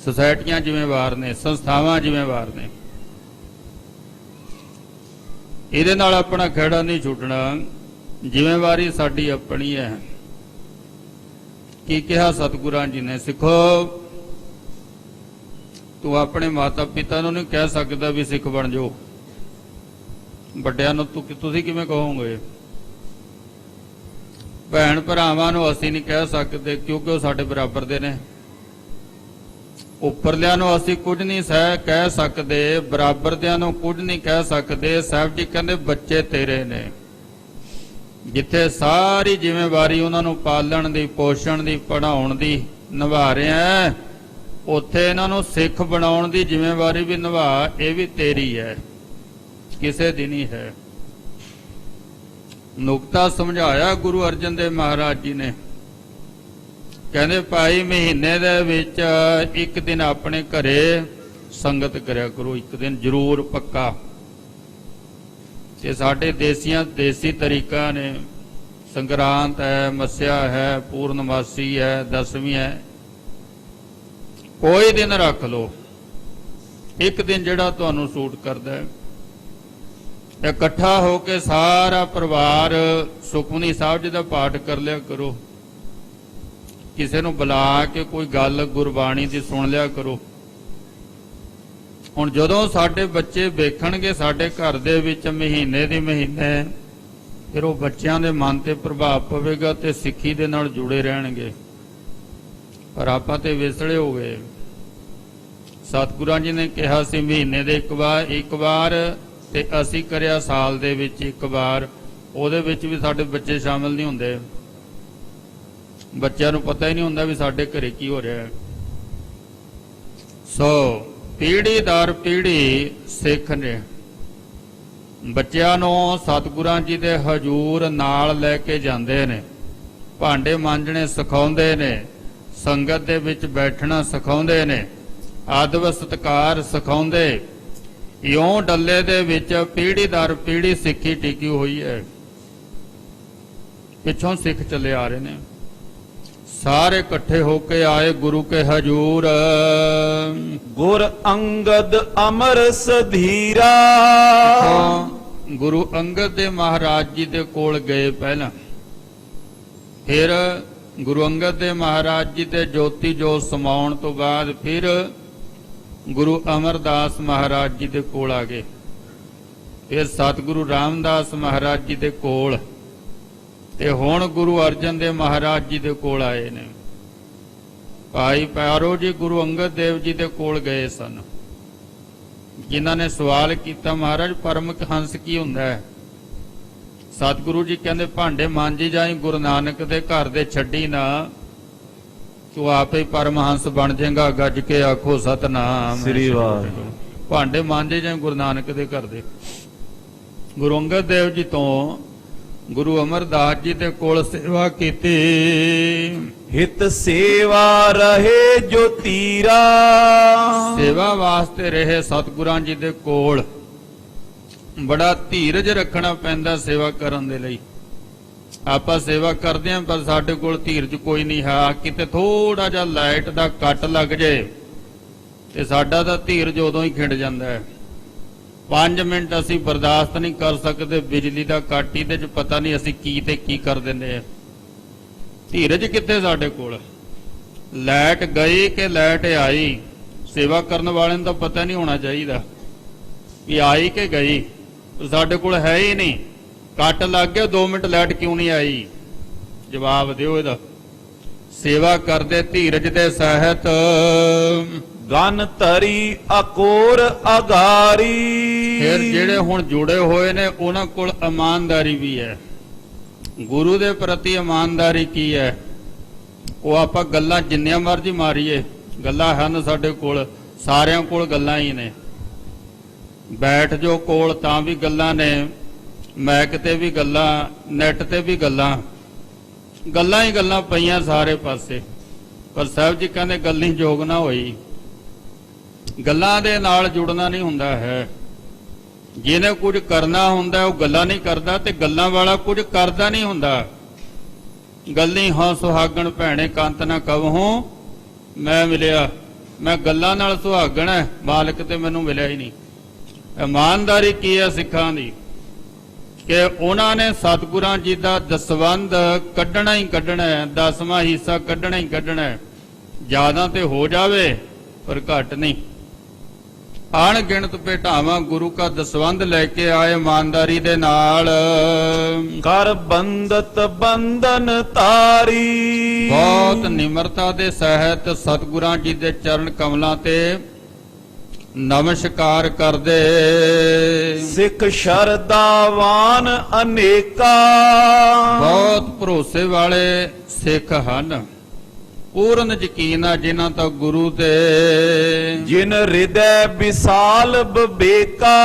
ਸੁਸਾਇਟੀਆਂ ਜ਼ਿੰਮੇਵਾਰ ਨੇ, ਸੰਸਥਾਵਾਂ ਜ਼ਿੰਮੇਵਾਰ ਨੇ। ਇਹਦੇ ਨਾਲ ਆਪਣਾ ਖਹਿੜਾ ਨਹੀਂ ਛੁੱਟਣਾ। ਜ਼ਿੰਮੇਵਾਰੀ ਸਾਡੀ ਆਪਣੀ ਹੈ। ਕੀ ਕਿਹਾ ਸਤਿਗੁਰਾਂ ਜੀ ਨੇ? ਸਿੱਖੋ, ਤੂੰ ਆਪਣੇ ਮਾਤਾ ਪਿਤਾ ਨੂੰ ਨਹੀਂ ਕਹਿ ਸਕਦਾ ਵੀ ਸਿੱਖ ਬਣ ਜਾਓ। ਵੱਡਿਆਂ ਨੂੰ ਤੁਸੀਂ ਕਿਵੇਂ ਕਹੋਗੇ? ਭੈਣ ਭਰਾਵਾਂ ਨੂੰ ਅਸੀਂ ਨਹੀਂ ਕਹਿ ਸਕਦੇ ਕਿਉਂਕਿ ਉਹ ਸਾਡੇ ਬਰਾਬਰ ਦੇ ਨੇ। ਉੱਪਰਲਿਆਂ ਨੂੰ ਅਸੀਂ ਕੁਝ ਨਹੀਂ ਕਹਿ ਸਕਦੇ, ਬਰਾਬਰਦਿਆਂ ਨੂੰ ਕੁਝ ਨਹੀਂ ਕਹਿ ਸਕਦੇ। ਸਾਹਿਬ ਜੀ ਕਹਿੰਦੇ ਬੱਚੇ ਤੇਰੇ ਨੇ, ਜਿੱਥੇ ਸਾਰੀ ਜ਼ਿੰਮੇਵਾਰੀ ਉਹਨਾਂ ਨੂੰ ਪਾਲਣ ਦੀ, ਪੋਸ਼ਣ ਦੀ, ਪੜ੍ਹਾਉਣ ਦੀ ਨਿਭਾ ਰਿਹਾ, ਉੱਥੇ ਇਹਨਾਂ ਨੂੰ ਸਿੱਖ ਬਣਾਉਣ ਦੀ ਜ਼ਿੰਮੇਵਾਰੀ ਵੀ ਨਿਭਾ, ਇਹ ਵੀ ਤੇਰੀ ਹੈ, ਕਿਸੇ ਦੀ ਨਹੀਂ ਹੈ। ਨੁਕਤਾ ਸਮਝਾਇਆ ਗੁਰੂ ਅਰਜਨ ਦੇਵ ਮਹਾਰਾਜ ਜੀ ਨੇ। ਕਹਿੰਦੇ ਭਾਈ ਮਹੀਨੇ ਦੇ ਵਿੱਚ ਇੱਕ ਦਿਨ ਆਪਣੇ ਘਰੇ ਸੰਗਤ ਕਰਿਆ ਕਰੋ, ਇੱਕ ਦਿਨ ਜ਼ਰੂਰ ਪੱਕਾ। ਤੇ ਸਾਡੇ ਦੇਸੀ ਤਰੀਕਾ ਨੇ, ਸੰਗਰਾਂਦ ਹੈ, ਮੱਸਿਆ ਹੈ, ਪੂਰਨਮਾਸੀ ਹੈ, ਦਸਵੀਂ ਹੈ, ਕੋਈ ਦਿਨ ਰੱਖ ਲਓ, ਇੱਕ ਦਿਨ ਜਿਹੜਾ ਤੁਹਾਨੂੰ ਸੂਟ ਕਰਦਾ ਹੈ। ਇਕੱਠਾ ਹੋ ਕੇ ਸਾਰਾ ਪਰਿਵਾਰ ਸੁਖਮਨੀ ਸਾਹਿਬ ਜੀ ਦਾ ਪਾਠ ਕਰ ਲਿਆ ਕਰੋ। ਕਿਸੇ ਨੂੰ ਬੁਲਾ ਕੇ ਕੋਈ ਗੱਲ ਗੁਰਬਾਣੀ ਦੀ ਸੁਣ ਲਿਆ ਕਰੋ। ਹੁਣ ਜਦੋਂ ਸਾਡੇ ਬੱਚੇ ਵੇਖਣਗੇ ਸਾਡੇ ਘਰ ਦੇ ਵਿੱਚ ਮਹੀਨੇ ਦੀ ਮਹੀਨੇ, ਫਿਰ ਉਹ ਬੱਚਿਆਂ ਦੇ ਮਨ ਤੇ ਪ੍ਰਭਾਵ ਪਵੇਗਾ ਤੇ ਸਿੱਖੀ ਦੇ ਨਾਲ ਜੁੜੇ ਰਹਿਣਗੇ। ਪਰ ਆਪਾਂ ਤੇ ਵਿਸਲੇ ਹੋ ਗਏ। ਸਤਿਗੁਰਾਂ ਜੀ ਨੇ ਕਿਹਾ ਸੀ ਮਹੀਨੇ ਦੇ ਇੱਕ ਵਾਰ ਤੇ ਅਸੀਂ ਕਰਿਆ ਸਾਲ ਦੇ ਵਿੱਚ ਇੱਕ ਵਾਰ। ਉਹਦੇ ਵਿੱਚ ਵੀ ਸਾਡੇ ਬੱਚੇ ਸ਼ਾਮਲ ਨਹੀਂ ਹੁੰਦੇ। ਬੱਚਿਆਂ ਨੂੰ ਪਤਾ ਹੀ ਨਹੀਂ ਹੁੰਦਾ ਵੀ ਸਾਡੇ ਘਰੇ ਕੀ ਹੋ ਰਿਹਾ ਹੈ। ਸੋ ਪੀੜ੍ਹੀ ਦਰ ਪੀੜ੍ਹੀ ਸਿੱਖ ਨੇ। ਬੱਚਿਆਂ ਨੂੰ ਸਤਿਗੁਰਾਂ ਜੀ ਦੇ ਹਜ਼ੂਰ ਨਾਲ ਲੈ ਕੇ ਜਾਂਦੇ ਨੇ, ਭਾਂਡੇ ਮਾਂਜਣੇ ਸਿਖਾਉਂਦੇ ਨੇ, ਸੰਗਤ ਦੇ ਵਿੱਚ ਬੈਠਣਾ ਸਿਖਾਉਂਦੇ ਨੇ, ਆਦਬ ਸਤਿਕਾਰ ਸਿਖਾਉਂਦੇ। ਇਉਂ ਡੱਲੇ ਦੇ ਵਿੱਚ ਪੀੜ੍ਹੀ ਦਰ ਪੀੜ੍ਹੀ ਸਿੱਖੀ ਟਿਕੀ ਹੋਈ ਹੈ। ਪਿੱਛੋਂ ਸਿੱਖ ਚੱਲੇ ਆ ਰਹੇ ਨੇ, ਸਾਰੇ ਇਕੱਠੇ ਹੋ ਕੇ ਆਏ ਗੁਰੂ ਕੇ ਹਜ਼ੂਰ। ਗੁਰ ਅੰਗਦ ਅਮਰ ਸਧੀਰਾ। ਗੁਰੂ ਅੰਗਦ ਦੇ ਮਹਾਰਾਜ ਜੀ ਦੇ ਕੋਲ ਗਏ ਪਹਿਲਾਂ, ਫਿਰ ਗੁਰੂ ਅੰਗਦ ਦੇ ਮਹਾਰਾਜ ਜੀ ਦੇ ਜੋਤੀ ਜੋਤ ਸਮਾਉਣ ਤੋਂ ਬਾਅਦ ਫਿਰ ਗੁਰੂ ਅਮਰਦਾਸ ਮਹਾਰਾਜ ਜੀ ਦੇ ਕੋਲ ਆ ਗਏ, ਫਿਰ ਸਤਿਗੁਰੂ ਰਾਮਦਾਸ ਮਹਾਰਾਜ ਜੀ ਦੇ ਕੋਲ, ਤੇ ਹੁਣ ਗੁਰੂ ਅਰਜਨ ਦੇਵ ਮਹਾਰਾਜ ਜੀ ਦੇ ਕੋਲ ਆਏ ਨੇ। ਭਾਈ ਪਿਆਰੋ ਜੀ ਗੁਰੂ ਅੰਗਦ ਦੇਵ ਜੀ ਦੇ ਕੋਲ ਗਏ ਸਨ, ਜਿਨ੍ਹਾਂ ਨੇ ਸਵਾਲ ਕੀਤਾ ਮਹਾਰਾਜ ਪਰਮਿਕ ਹੰਸ ਕੀ ਹੁੰਦਾ ਹੈ? ਸਤਿਗੁਰੂ ਜੀ ਕਹਿੰਦੇ ਭਾਂਡੇ ਮਾਂਜੀ ਜਾਈ, ਗੁਰੂ ਨਾਨਕ ਦੇ ਘਰ ਦੇ ਛੱਡੀ ਨਾ, ਤੂੰ ਆਪੇ ਪਰਮਹੰਸ ਬਣ ਜਾਏਗਾ। ਗੱਜ ਕੇ ਆਖੋ ਸਤਨਾਮ ਸ੍ਰੀ ਵਾਹਿਗੁਰੂ। ਭਾਂਡੇ ਮਾਂਜੇ ਜਾਏ ਗੁਰੂ ਨਾਨਕ ਦੇ ਘਰ ਦੇ। ਗੁਰੂ ਅੰਗਦ ਦੇਵ ਜੀ ਤੋਂ ਗੁਰੂ ਅਮਰਦਾਸ ਜੀ ਦੇ ਕੋਲ ਸੇਵਾ ਕੀਤੀ। ਹਿਤ ਸੇਵਾ ਰਹੇ ਜੋ ਤੀਰਾ। ਸੇਵਾ ਵਾਸਤੇ ਰਹੇ ਸਤਿਗੁਰਾਂ ਜੀ ਦੇ ਕੋਲ। ਬੜਾ ਧੀਰਜ ਰੱਖਣਾ ਪੈਂਦਾ ਸੇਵਾ ਕਰਨ ਦੇ ਲਈ। ਆਪਾਂ ਸੇਵਾ ਕਰਦੇ ਹਾਂ ਪਰ ਸਾਡੇ ਕੋਲ ਧੀਰਜ ਕੋਈ ਨਹੀਂ ਹੈ। ਕਿਤੇ ਥੋੜਾ ਜਿਹਾ ਲਾਈਟ ਦਾ ਕੱਟ ਲੱਗ ਜਾਏ ਤੇ ਸਾਡਾ ਤਾਂ ਧੀਰਜ ਉਦੋਂ ਹੀ ਖਿੰਡ ਜਾਂਦਾ ਹੈ। 5 ਮਿੰਟ ਅਸੀਂ ਬਰਦਾਸ਼ਤ ਨਹੀਂ ਕਰ ਸਕਦੇ ਬਿਜਲੀ ਦਾ ਕੱਟ, ਇਹਦੇ 'ਚ ਪਤਾ ਨਹੀਂ ਅਸੀਂ ਕੀ ਤੇ ਕੀ ਕਰ ਦਿੰਦੇ ਆ। ਧੀਰਜ ਕਿੱਥੇ ਸਾਡੇ ਕੋਲ? ਲਾਈਟ ਗਈ ਕਿ ਲਾਈਟ ਆਈ, ਸੇਵਾ ਕਰਨ ਵਾਲੇ ਨੂੰ ਤਾਂ ਪਤਾ ਨਹੀਂ ਹੋਣਾ ਚਾਹੀਦਾ ਵੀ ਆਈ ਕਿ ਗਈ। ਸਾਡੇ ਕੋਲ ਹੈ ਹੀ ਨਹੀਂ। ਕੱਟ ਲੱਗ ਗਿਆ 2 ਮਿੰਟ ਲਾਈਟ ਕਿਉਂ ਨਹੀਂ ਆਈ? ਜਵਾਬ ਦਿਓ ਇਹਦਾ। ਸੇਵਾ ਕਰਦੇ ਧੀਰਜ ਦੇ ਸਹਿਤ। ਗਨ ਧਰੀ ਅਕੋਰ ਅਗਾਰੀ। ਫਿਰ ਜਿਹੜੇ ਹੁਣ ਜੁੜੇ ਹੋਏ ਨੇ ਉਹਨਾਂ ਕੋਲ ਇਮਾਨਦਾਰੀ ਵੀ ਹੈ। ਗੁਰੂ ਦੇ ਪ੍ਰਤੀ ਇਮਾਨਦਾਰੀ ਕੀ ਹੈ? ਉਹ ਆਪਾਂ ਗੱਲਾਂ ਜਿੰਨੀਆਂ ਮਰਜ਼ੀ ਮਾਰੀਏ, ਗੱਲਾਂ ਹਨ ਸਾਡੇ ਕੋਲ, ਸਾਰਿਆਂ ਕੋਲ ਗੱਲਾਂ ਹੀ ਨੇ। ਬੈਠ ਜੋ ਕੋਲ ਤਾਂ ਵੀ ਗੱਲਾਂ ਨੇ, ਮੈਕ ਤੇ ਵੀ ਗੱਲਾਂ, ਨੈਟ ਤੇ ਵੀ ਗੱਲਾਂ, ਗੱਲਾਂ ਹੀ ਗੱਲਾਂ ਪਈਆਂ ਸਾਰੇ ਪਾਸੇ। ਪਰ ਸਾਹਿਬ ਜੀ ਕਹਿੰਦੇ ਗੱਲੀ ਜੋਗ ਨਾ ਹੋਈ। ਗੱਲਾਂ ਦੇ ਨਾਲ ਜੁੜਨਾ ਨਹੀਂ ਹੁੰਦਾ ਹੈ। ਜਿਹਨੇ ਕੁਝ ਕਰਨਾ ਹੁੰਦਾ ਉਹ ਗੱਲਾਂ ਨਹੀਂ ਕਰਦਾ, ਤੇ ਗੱਲਾਂ ਵਾਲਾ ਕੁਝ ਕਰਦਾ ਨਹੀਂ ਹੁੰਦਾ। ਗੱਲੀ ਹਾਂ ਸੁਹਾਗਣ ਭੈਣੇ ਕੰਤ ਨਾ ਕਵਹੂੰ ਮੈਂ ਮਿਲਿਆ। ਮੈਂ ਗੱਲਾਂ ਨਾਲ ਸੁਹਾਗਣ ਹੈ, ਮਾਲਕ ਤੇ ਮੈਨੂੰ ਮਿਲਿਆ ਹੀ ਨਹੀਂ। ਇਮਾਨਦਾਰੀ ਕੀ ਹੈ ਸਿੱਖਾਂ ਦੀ? ਕਿ ਉਹਨਾਂ ਨੇ ਸਤਿਗੁਰਾਂ ਜੀ ਦਾ ਦਸਵੰਧ ਕੱਢਣਾ ਹੀ ਕੱਢਣਾ ਹੈ, 10ਵਾਂ ਹਿੱਸਾ ਕੱਢਣਾ ਹੀ ਕੱਢਣਾ ਹੈ। ਜ਼ਿਆਦਾ ਤੇ ਹੋ ਜਾਵੇ ਪਰ ਘੱਟ ਨਹੀਂ। ਅਣਗਿਣਤ ਭੇਟਾਵਾਂ ਗੁਰੂ ਕਾ ਦਸਵੰਧ ਲੈ ਕੇ ਆਏ ਇਮਾਨਦਾਰੀ ਦੇ ਨਾਲ। ਕਰ ਬੰਦਤ ਬੰਧਨ ਤਾਰੀ। ਬਹੁਤ ਨਿਮਰਤਾ ਦੇ ਸਹਿਤ ਸਤਿਗੁਰਾਂ ਜੀ ਦੇ ਚਰਨ ਕਮਲਾਂ ਤੇ ਨਮਸਕਾਰ ਕਰਦੇ। ਸਿੱਖ ਸ਼ਰਧਾਵਾਨ ਅਨੇਕਾ। ਬਹੁਤ ਭਰੋਸੇ ਵਾਲੇ ਸਿੱਖ ਹਨ, ਪੂਰਨ ਯਕੀਨ ਹੈ ਜਿਨ੍ਹਾਂ ਤੱਕ ਗੁਰੂ ਤੇ। ਜਿਨ ਹਿਰਦੈ ਵਿਸਾਲ ਬਿਬੇਕਾ।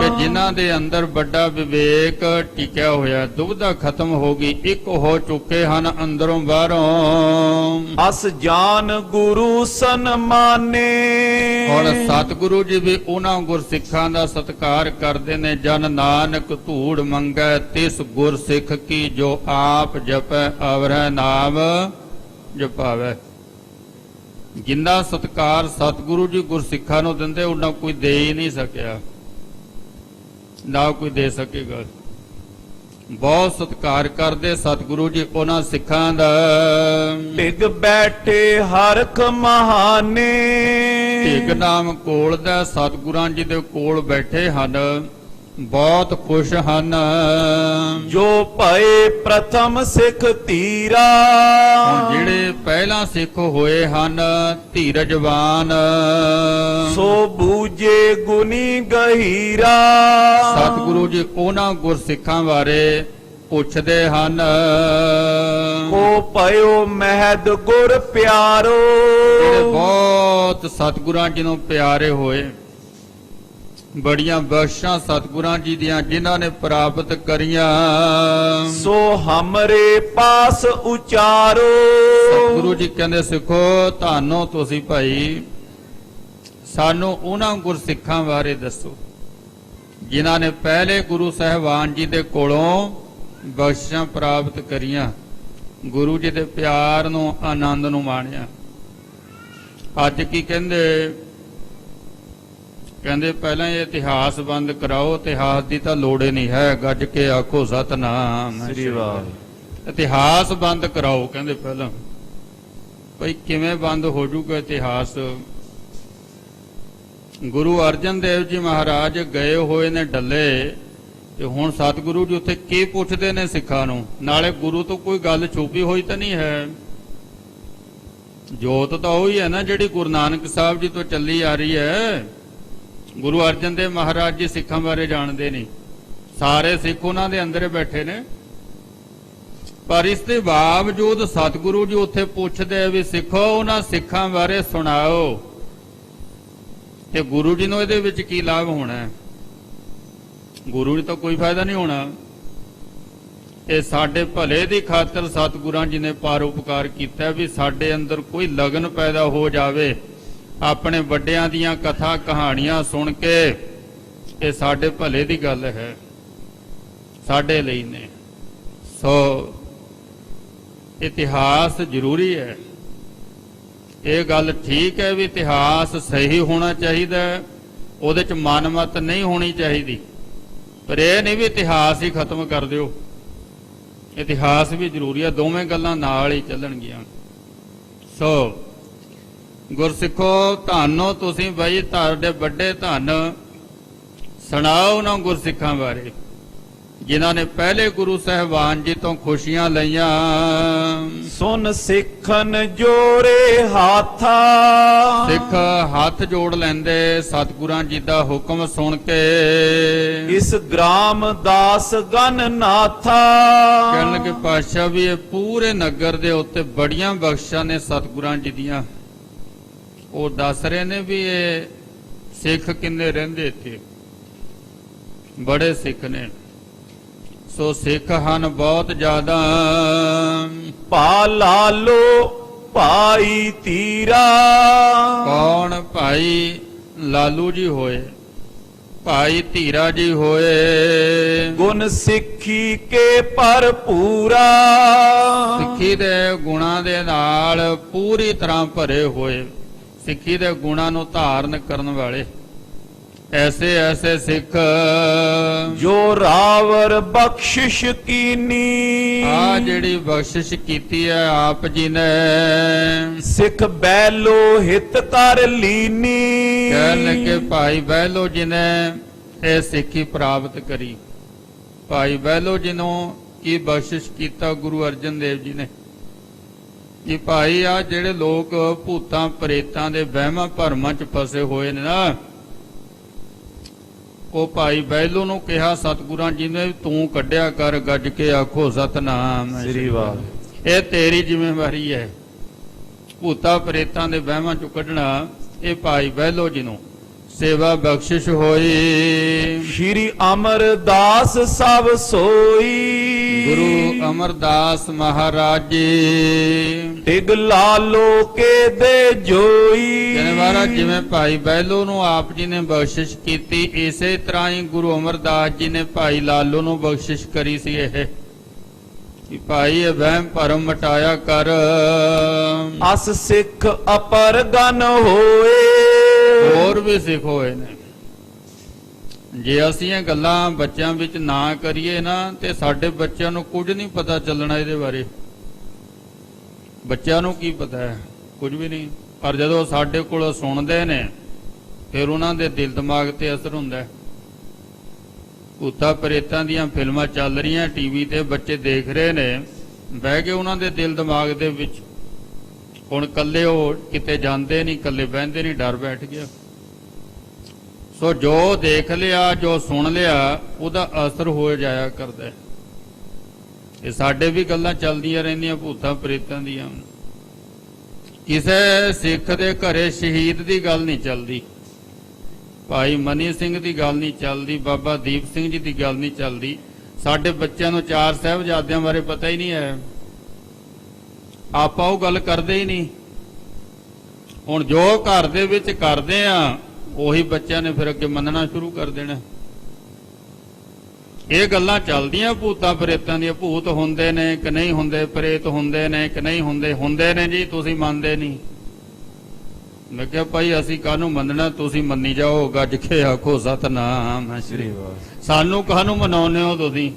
ਕਿ ਜਿਨ੍ਹਾਂ ਦੇ ਅੰਦਰ ਵੱਡਾ ਵਿਵੇਕ ਟਿਕਿਆ ਹੋਇਆ, ਦੁਬਿਧਾ ਖਤਮ ਹੋ ਗਈ, ਇੱਕ ਹੋ ਚੁੱਕੇ ਹਨ ਅੰਦਰੋਂ ਬਾਹਰੋਂ। ਅਸ ਜਾਨ ਗੁਰੂ ਸਨਮਾਨੇ। ਹੁਣ ਸਤਿਗੁਰੂ ਜੀ ਵੀ ਉਹਨਾਂ ਗੁਰਸਿੱਖਾਂ ਦਾ ਸਤਿਕਾਰ ਕਰਦੇ ਨੇ। ਜਨ ਨਾਨਕ ਧੂੜ ਮੰਗੈ ਤਿਸ ਗੁਰਸਿੱਖ ਕੀ, ਜੋ ਆਪ ਜਪੈ ਅਵਰੈ ਨਾਮ ਜਪਾਵੇ। ਜਿੰਨਾ ਸਤਿਕਾਰ ਸਤਿਗੁਰੂ ਜੀ ਗੁਰਸਿੱਖਾਂ ਨੂੰ ਦਿੰਦੇ, ਉਹਨਾਂ ਕੋਈ ਦੇ ਹੀ ਨਹੀਂ ਸਕਿਆ, ਨਾ ਕੋਈ ਦੇ ਸਕੇਗਾ। ਬਹੁਤ ਸਤਿਕਾਰ ਕਰਦੇ ਸਤਿਗੁਰੂ ਜੀ ਉਹਨਾਂ ਸਿੱਖਾਂ ਦਾ। ਟਿਕ ਬੈਠੇ ਹਰਖ ਮਹਾਨੇ। ਢਿੱਗ ਨਾਮ ਕੋਲ ਦਾ ਸਤਿਗੁਰਾਂ ਜੀ ਦੇ ਕੋਲ ਬੈਠੇ ਹਨ, ਬਹੁਤ ਖੁਸ਼ ਹਨ। ਜੋ ਭਏ ਪ੍ਰਥਮ ਸਿੱਖ ਧੀਰਾ। ਹੁਣ ਜਿਹੜੇ ਪਹਿਲਾਂ ਸਿੱਖ ਹੋਏ ਹਨ ਧੀਰਜਵਾਨ, ਸੋ ਬੂਝੇ ਗੁਨੀ ਗਹੀਰਾ। ਸਤਿਗੁਰੂ ਜੀ ਉਹਨਾਂ ਗੁਰਸਿੱਖਾਂ ਬਾਰੇ ਪੁੱਛਦੇ ਹਨ। ਕੋ ਭਇਓ ਮਹਿਦ ਗੁਰ ਪਿਆਰੋ। ਜਿਹੜੇ ਬਹੁਤ ਸਤਿਗੁਰਾਂ ਜੀ ਨੂੰ ਪਿਆਰੇ ਹੋਏ, ਬੜੀਆਂ ਬਖਸ਼ਾਂ ਸਤਿਗੁਰਾਂ ਜੀ ਦੀਆਂ ਜਿਨ੍ਹਾਂ ਨੇ ਪ੍ਰਾਪਤ ਕਰੀਆਂ, ਸੋ ਹਮਰੇ ਪਾਸ ਉਚਾਰੋ। ਸਤਿਗੁਰੂ ਜੀ ਕਹਿੰਦੇ ਸਿੱਖੋ ਤੁਹਾਨੂੰ ਤੁਸੀਂ ਭਾਈ ਸਾਨੂੰ ਉਹਨਾਂ ਗੁਰਸਿੱਖਾਂ ਬਾਰੇ ਦੱਸੋ ਜਿਨ੍ਹਾਂ ਨੇ ਪਹਿਲੇ ਗੁਰੂ ਸਾਹਿਬਾਨ ਜੀ ਦੇ ਕੋਲੋਂ ਬਖਸ਼ਾਂ ਪ੍ਰਾਪਤ ਕਰੀਆਂ, ਗੁਰੂ ਜੀ ਦੇ ਪਿਆਰ ਨੂੰ ਆਨੰਦ ਨੂੰ ਮਾਣਿਆ। ਅੱਜ ਕੀ ਕਹਿੰਦੇ ਪਹਿਲਾਂ ਇਹ ਇਤਿਹਾਸ ਬੰਦ ਕਰਾਓ। ਇਤਿਹਾਸ ਦੀ ਤਾਂ ਲੋੜ ਹੀ ਨਹੀਂ ਹੈ, ਗੱਜ ਕੇ ਆਖੋ ਸਤਨਾਮ ਸ੍ਰੀ ਵਾਹਿਗੁਰੂ। ਇਤਿਹਾਸ ਬੰਦ ਕਰਾਓ ਕਹਿੰਦੇ ਪਹਿਲਾਂ। ਭਈ ਕਿਵੇਂ ਬੰਦ ਹੋ ਜੂਗਾ ਇਤਿਹਾਸ? ਗੁਰੂ ਅਰਜਨ ਦੇਵ ਜੀ ਮਹਾਰਾਜ ਗਏ ਹੋਏ ਨੇ ਡੱਲੇ, ਤੇ ਹੁਣ ਸਤਿਗੁਰੂ ਜੀ ਉੱਥੇ ਕੀ ਪੁੱਛਦੇ ਨੇ ਸਿੱਖਾਂ ਨੂੰ? ਨਾਲੇ ਗੁਰੂ ਤੋਂ ਕੋਈ ਗੱਲ ਛੁਪੀ ਹੋਈ ਤਾਂ ਨਹੀਂ ਹੈ। ਜੋਤ ਤਾਂ ਉਹੀ ਹੈ ਨਾ ਜਿਹੜੀ ਗੁਰੂ ਨਾਨਕ ਸਾਹਿਬ ਜੀ ਤੋਂ ਚੱਲੀ ਆ ਰਹੀ ਹੈ। ਗੁਰੂ ਅਰਜਨ ਦੇਵ ਮਹਾਰਾਜ ਜੀ ਸਿੱਖਾਂ ਬਾਰੇ ਜਾਣਦੇ ਨਹੀਂ, ਸਾਰੇ ਸਿੱਖ ਉਹਨਾਂ ਦੇ ਅੰਦਰ ਬੈਠੇ ਨੇ। ਪਰ ਇਸ ਦੇ ਬਾਵਜੂਦ ਸਤਿਗੁਰੂ ਜੀ ਉੱਥੇ ਪੁੱਛਦੇ ਵੀ ਸਿੱਖੋ ਉਹਨਾਂ ਸਿੱਖਾਂ ਬਾਰੇ ਸੁਣਾਓ। ਤੇ ਗੁਰੂ ਜੀ ਨੂੰ ਇਹਦੇ ਵਿੱਚ ਕੀ ਲਾਭ ਹੋਣਾ ਹੈ? ਗੁਰੂ ਜੀ ਤਾਂ ਕੋਈ ਫਾਇਦਾ ਨਹੀਂ ਹੋਣਾ। ਇਹ ਸਾਡੇ ਭਲੇ ਦੀ ਖਾਤਰ ਸਤਿਗੁਰਾਂ ਜੀ ਨੇ ਪਰਉਪਕਾਰ ਕੀਤਾ ਵੀ ਸਾਡੇ ਅੰਦਰ ਕੋਈ ਲਗਨ ਪੈਦਾ ਹੋ ਜਾਵੇ ਆਪਣੇ ਵੱਡਿਆਂ ਦੀਆਂ ਕਥਾ ਕਹਾਣੀਆਂ ਸੁਣ ਕੇ। ਇਹ ਸਾਡੇ ਭਲੇ ਦੀ ਗੱਲ ਹੈ, ਸਾਡੇ ਲਈ ਨੇ। ਸੋ ਇਤਿਹਾਸ ਜ਼ਰੂਰੀ ਹੈ। ਇਹ ਗੱਲ ਠੀਕ ਹੈ ਵੀ ਇਤਿਹਾਸ ਸਹੀ ਹੋਣਾ ਚਾਹੀਦਾ, ਉਹਦੇ ਚ ਮਨਮਤ ਨਹੀਂ ਹੋਣੀ ਚਾਹੀਦੀ। ਪਰ ਇਹ ਨਹੀਂ ਵੀ ਇਤਿਹਾਸ ਹੀ ਖਤਮ ਕਰ ਦਿਓ, ਇਤਿਹਾਸ ਵੀ ਜ਼ਰੂਰੀ ਹੈ। ਦੋਵੇਂ ਗੱਲਾਂ ਨਾਲ ਹੀ ਚੱਲਣਗੀਆਂ। ਸੋ ਗੁਰਸਿੱਖੋ ਧੰਨੋ ਤੁਸੀਂ ਬਈ, ਤੁਹਾਡੇ ਵੱਡੇ ਧੰਨ। ਸੁਣਾਓ ਉਹਨਾਂ ਗੁਰਸਿੱਖਾਂ ਬਾਰੇ ਜਿਨ੍ਹਾਂ ਨੇ ਪਹਿਲੇ ਗੁਰੂ ਸਾਹਿਬਾਨ ਜੀ ਤੋਂ ਖੁਸ਼ੀਆਂ ਲਈਆਂ। ਸੁਨ ਸਿੱਖਨ ਜੋਰੇ ਹਾਥਾ। ਸਿੱਖ ਹੱਥ ਜੋੜ ਲੈਂਦੇ ਸਤਿਗੁਰਾਂ ਜੀ ਦਾ ਹੁਕਮ ਸੁਣ ਕੇ। ਇਸ ਗ੍ਰਾਮ ਦਾਸ ਗਨ ਨਾਥਾ। ਕਹਿਣ ਲੱਗੇ ਪਾਤਸ਼ਾਹ ਵੀ ਇਹ ਪੂਰੇ ਨਗਰ ਦੇ ਉੱਤੇ ਬੜੀਆਂ ਬਖਸ਼ਾਂ ਨੇ ਸਤਿਗੁਰਾਂ ਜੀ ਦੀਆਂ। ਉਹ ਦੱਸ ਰਹੇ ਨੇ ਵੀ ਇਹ ਸਿੱਖ ਕਿੰਨੇ ਰਹਿੰਦੇ ਇੱਥੇ, ਬੜੇ ਸਿੱਖ ਨੇ। ਸੋ ਸਿੱਖ ਹਨ ਬਹੁਤ ਜ਼ਿਆਦਾ। ਭਾ ਲਾਲੋ ਭਾਈ ਤੀਰਾ। ਕੌਣ? ਭਾਈ ਲਾਲੂ ਜੀ ਹੋਏ, ਭਾਈ ਧੀਰਾ ਜੀ ਹੋਏ। ਗੁਣ ਸਿੱਖੀ ਕੇ ਭਰਪੂਰਾ। ਸਿੱਖੀ ਦੇ ਗੁਣਾਂ ਦੇ ਨਾਲ ਪੂਰੀ ਤਰ੍ਹਾਂ ਭਰੇ ਹੋਏ, ਸਿੱਖੀ ਦੇ ਗੁਣਾਂ ਨੂੰ ਧਾਰਨ ਕਰਨ ਵਾਲੇ। ਐਸੇ ਐਸੇ ਸਿੱਖ ਜੋ ਰਾਵਰ ਬਖਸ਼ਿਸ਼ ਕੀਨੀ। ਆ ਜਿਹੜੀ ਬਖਸ਼ਿਸ਼ ਕੀਤੀ ਹੈ ਆਪ ਜੀ ਨੇ, ਸਿੱਖ ਬੈਲੋ ਹਿਤ ਕਰ ਲੀਨੀ। ਕਹਿਣ ਲੱਗੇ ਭਾਈ ਬਹਿਲੋ ਜੀ ਨੇ ਇਹ ਸਿੱਖੀ ਪ੍ਰਾਪਤ ਕਰੀ। ਭਾਈ ਬਹਿਲੋ ਜੀ ਨੂੰ ਕੀ ਬਖਸ਼ਿਸ਼ ਕੀਤਾ ਗੁਰੂ ਅਰਜਨ ਦੇਵ ਜੀ ਨੇ ਕਿ ਭਾਈ ਆ ਜਿਹੜੇ ਲੋਕ ਭੂਤਾਂ ਪ੍ਰੇਤਾਂ ਦੇ ਵਹਿਮਾਂ ਭਰਮਾਂ ਚ ਫਸੇ ਹੋਏ ਨੇ ਨਾ, ਉਹ ਭਾਈ ਬਹਿਲੋ ਨੂੰ ਕਿਹਾ ਸਤਿਗੁਰਾਂ ਜੀ ਨੇ ਤੂੰ ਕੱਢਿਆ ਕਰ, ਗੱਜ ਕੇ ਆਖੋ ਸਤਨਾਮ ਸ੍ਰੀ ਵਾਹਿਗੁਰੂ। ਇਹ ਤੇਰੀ ਜ਼ਿੰਮੇਵਾਰੀ ਹੈ ਭੂਤਾਂ ਪ੍ਰੇਤਾਂ ਦੇ ਵਹਿਮਾਂ ਚੋਂ ਕੱਢਣਾ। ਇਹ ਭਾਈ ਬਹਿਲੋ ਜੀ ਨੂੰ ਸੇਵਾ ਬਖਸ਼ਿਸ਼ ਹੋਈ। ਸ਼੍ਰੀ ਅਮਰਦਾਸ ਸਭ ਸੋਈ। ਗੁਰੂ ਅਮਰਦਾਸ ਮਹਾਰਾਜ ਜੀ ਟਿਗ ਲਾਲੋ ਕੇ ਦੇ ਜੋਈ। ਜਨਵਾਰਾ ਜਿਵੇਂ ਭਾਈ ਬਹਿਲੋ ਨੂੰ ਆਪ ਜੀ ਨੇ ਬਖਸ਼ਿਸ਼ ਕੀਤੀ, ਇਸੇ ਤਰ੍ਹਾਂ ਹੀ ਗੁਰੂ ਅਮਰਦਾਸ ਜੀ ਨੇ ਭਾਈ ਲਾਲੋ ਨੂੰ ਬਖਸ਼ਿਸ਼ ਕਰੀ ਸੀ। ਇਹ ਕਿ ਭਾਈ ਇਹ ਵਹਿਮ ਭਰਮ ਮਟਾਇਆ ਕਰ। ਅਸ ਸਿੱਖ ਅਪਰਗਨ ਹੋਏ। ਹੋਰ ਵੀ ਸਿੱਖ ਹੋਏ ਨੇ। ਜੇ ਅਸੀਂ ਇਹ ਗੱਲਾਂ ਬੱਚਿਆਂ ਵਿੱਚ ਨਾ ਕਰੀਏ ਨਾ ਤੇ ਸਾਡੇ ਬੱਚਿਆਂ ਨੂੰ ਕੁਝ ਨਹੀਂ ਪਤਾ ਚੱਲਣਾ ਇਹਦੇ ਬਾਰੇ। ਬੱਚਿਆਂ ਨੂੰ ਕੀ ਪਤਾ ਹੈ? ਕੁਝ ਵੀ ਨਹੀਂ। ਪਰ ਜਦੋਂ ਸਾਡੇ ਕੋਲ ਸੁਣਦੇ ਨੇ ਫਿਰ ਉਹਨਾਂ ਦੇ ਦਿਲ ਦਿਮਾਗ ਤੇ ਅਸਰ ਹੁੰਦਾ ਹੈ। ਭੂਤਾਂ ਪ੍ਰੇਤਾਂ ਦੀਆਂ ਫਿਲਮਾਂ ਚੱਲ ਰਹੀਆਂ ਟੀਵੀ ਤੇ, ਬੱਚੇ ਦੇਖ ਰਹੇ ਨੇ ਬਹਿ ਕੇ ਉਹਨਾਂ ਦੇ ਦਿਲ ਦਿਮਾਗ ਦੇ ਵਿੱਚ। ਹੁਣ ਇਕੱਲੇ ਉਹ ਕਿਤੇ ਜਾਂਦੇ ਨਹੀਂ, ਇਕੱਲੇ ਬਹਿੰਦੇ ਨਹੀਂ, ਡਰ ਬੈਠ ਗਿਆ। ਸੋ ਜੋ ਦੇਖ ਲਿਆ, ਜੋ ਸੁਣ ਲਿਆ, ਉਹਦਾ ਅਸਰ ਹੋ ਜਾਇਆ ਕਰਦਾ ਹੈ। ਇਹ ਸਾਡੇ ਵੀ ਗੱਲਾਂ ਚੱਲਦੀਆਂ ਰਹਿੰਦੀਆਂ ਭੂਤਾਂ ਪ੍ਰੇਤਾਂ ਦੀਆਂ। ਕਿਸੇ ਸਿੱਖ ਦੇ ਘਰੇ ਸ਼ਹੀਦ ਦੀ ਗੱਲ ਨਹੀਂ ਚੱਲਦੀ, ਭਾਈ ਮਨੀ ਸਿੰਘ ਦੀ ਗੱਲ ਨਹੀਂ ਚੱਲਦੀ, ਬਾਬਾ ਦੀਪ ਸਿੰਘ ਜੀ ਦੀ ਗੱਲ ਨਹੀਂ ਚੱਲਦੀ। ਸਾਡੇ ਬੱਚਿਆਂ ਨੂੰ ਚਾਰ ਸਾਹਿਬਜ਼ਾਦਿਆਂ ਬਾਰੇ ਪਤਾ ਹੀ ਨਹੀਂ ਹੈ। ਆਪਾਂ ਉਹ ਗੱਲ ਕਰਦੇ ਹੀ ਨਹੀਂ। ਹੁਣ ਜੋ ਘਰ ਦੇ ਵਿੱਚ ਕਰਦੇ ਆ ਉਹੀ ਬੱਚਿਆਂ ਨੇ ਫਿਰ ਅੱਗੇ ਮੰਨਣਾ ਸ਼ੁਰੂ ਕਰ ਦੇਣਾ। ਇਹ ਗੱਲਾਂ ਚੱਲਦੀਆਂ ਭੂਤਾਂ ਪ੍ਰੇਤਾਂ ਦੀਆਂ। ਭੂਤ ਹੁੰਦੇ ਨੇ ਕਿ ਨਹੀਂ ਹੁੰਦੇ, ਪ੍ਰੇਤ ਹੁੰਦੇ ਨੇ ਕਿ ਨਹੀਂ ਹੁੰਦੇ? ਹੁੰਦੇ ਨੇ ਜੀ, ਤੁਸੀਂ ਮੰਨਦੇ ਨਹੀਂ। ਮੈਂ ਕਿਹਾ ਭਾਈ ਅਸੀਂ ਕਾਹਨੂੰ ਮੰਨਣਾ, ਤੁਸੀਂ ਮੰਨੀ ਜਾਓ, ਗੱਜ ਕੇ ਆਖੋ ਸਤਨਾਮ ਸ੍ਰੀ ਵਾਹਿਗੁਰੂ। ਸਾਨੂੰ ਕਾਹਨੂੰ ਮਨਾਉਂਦੇ ਹੋ ਤੁਸੀਂ?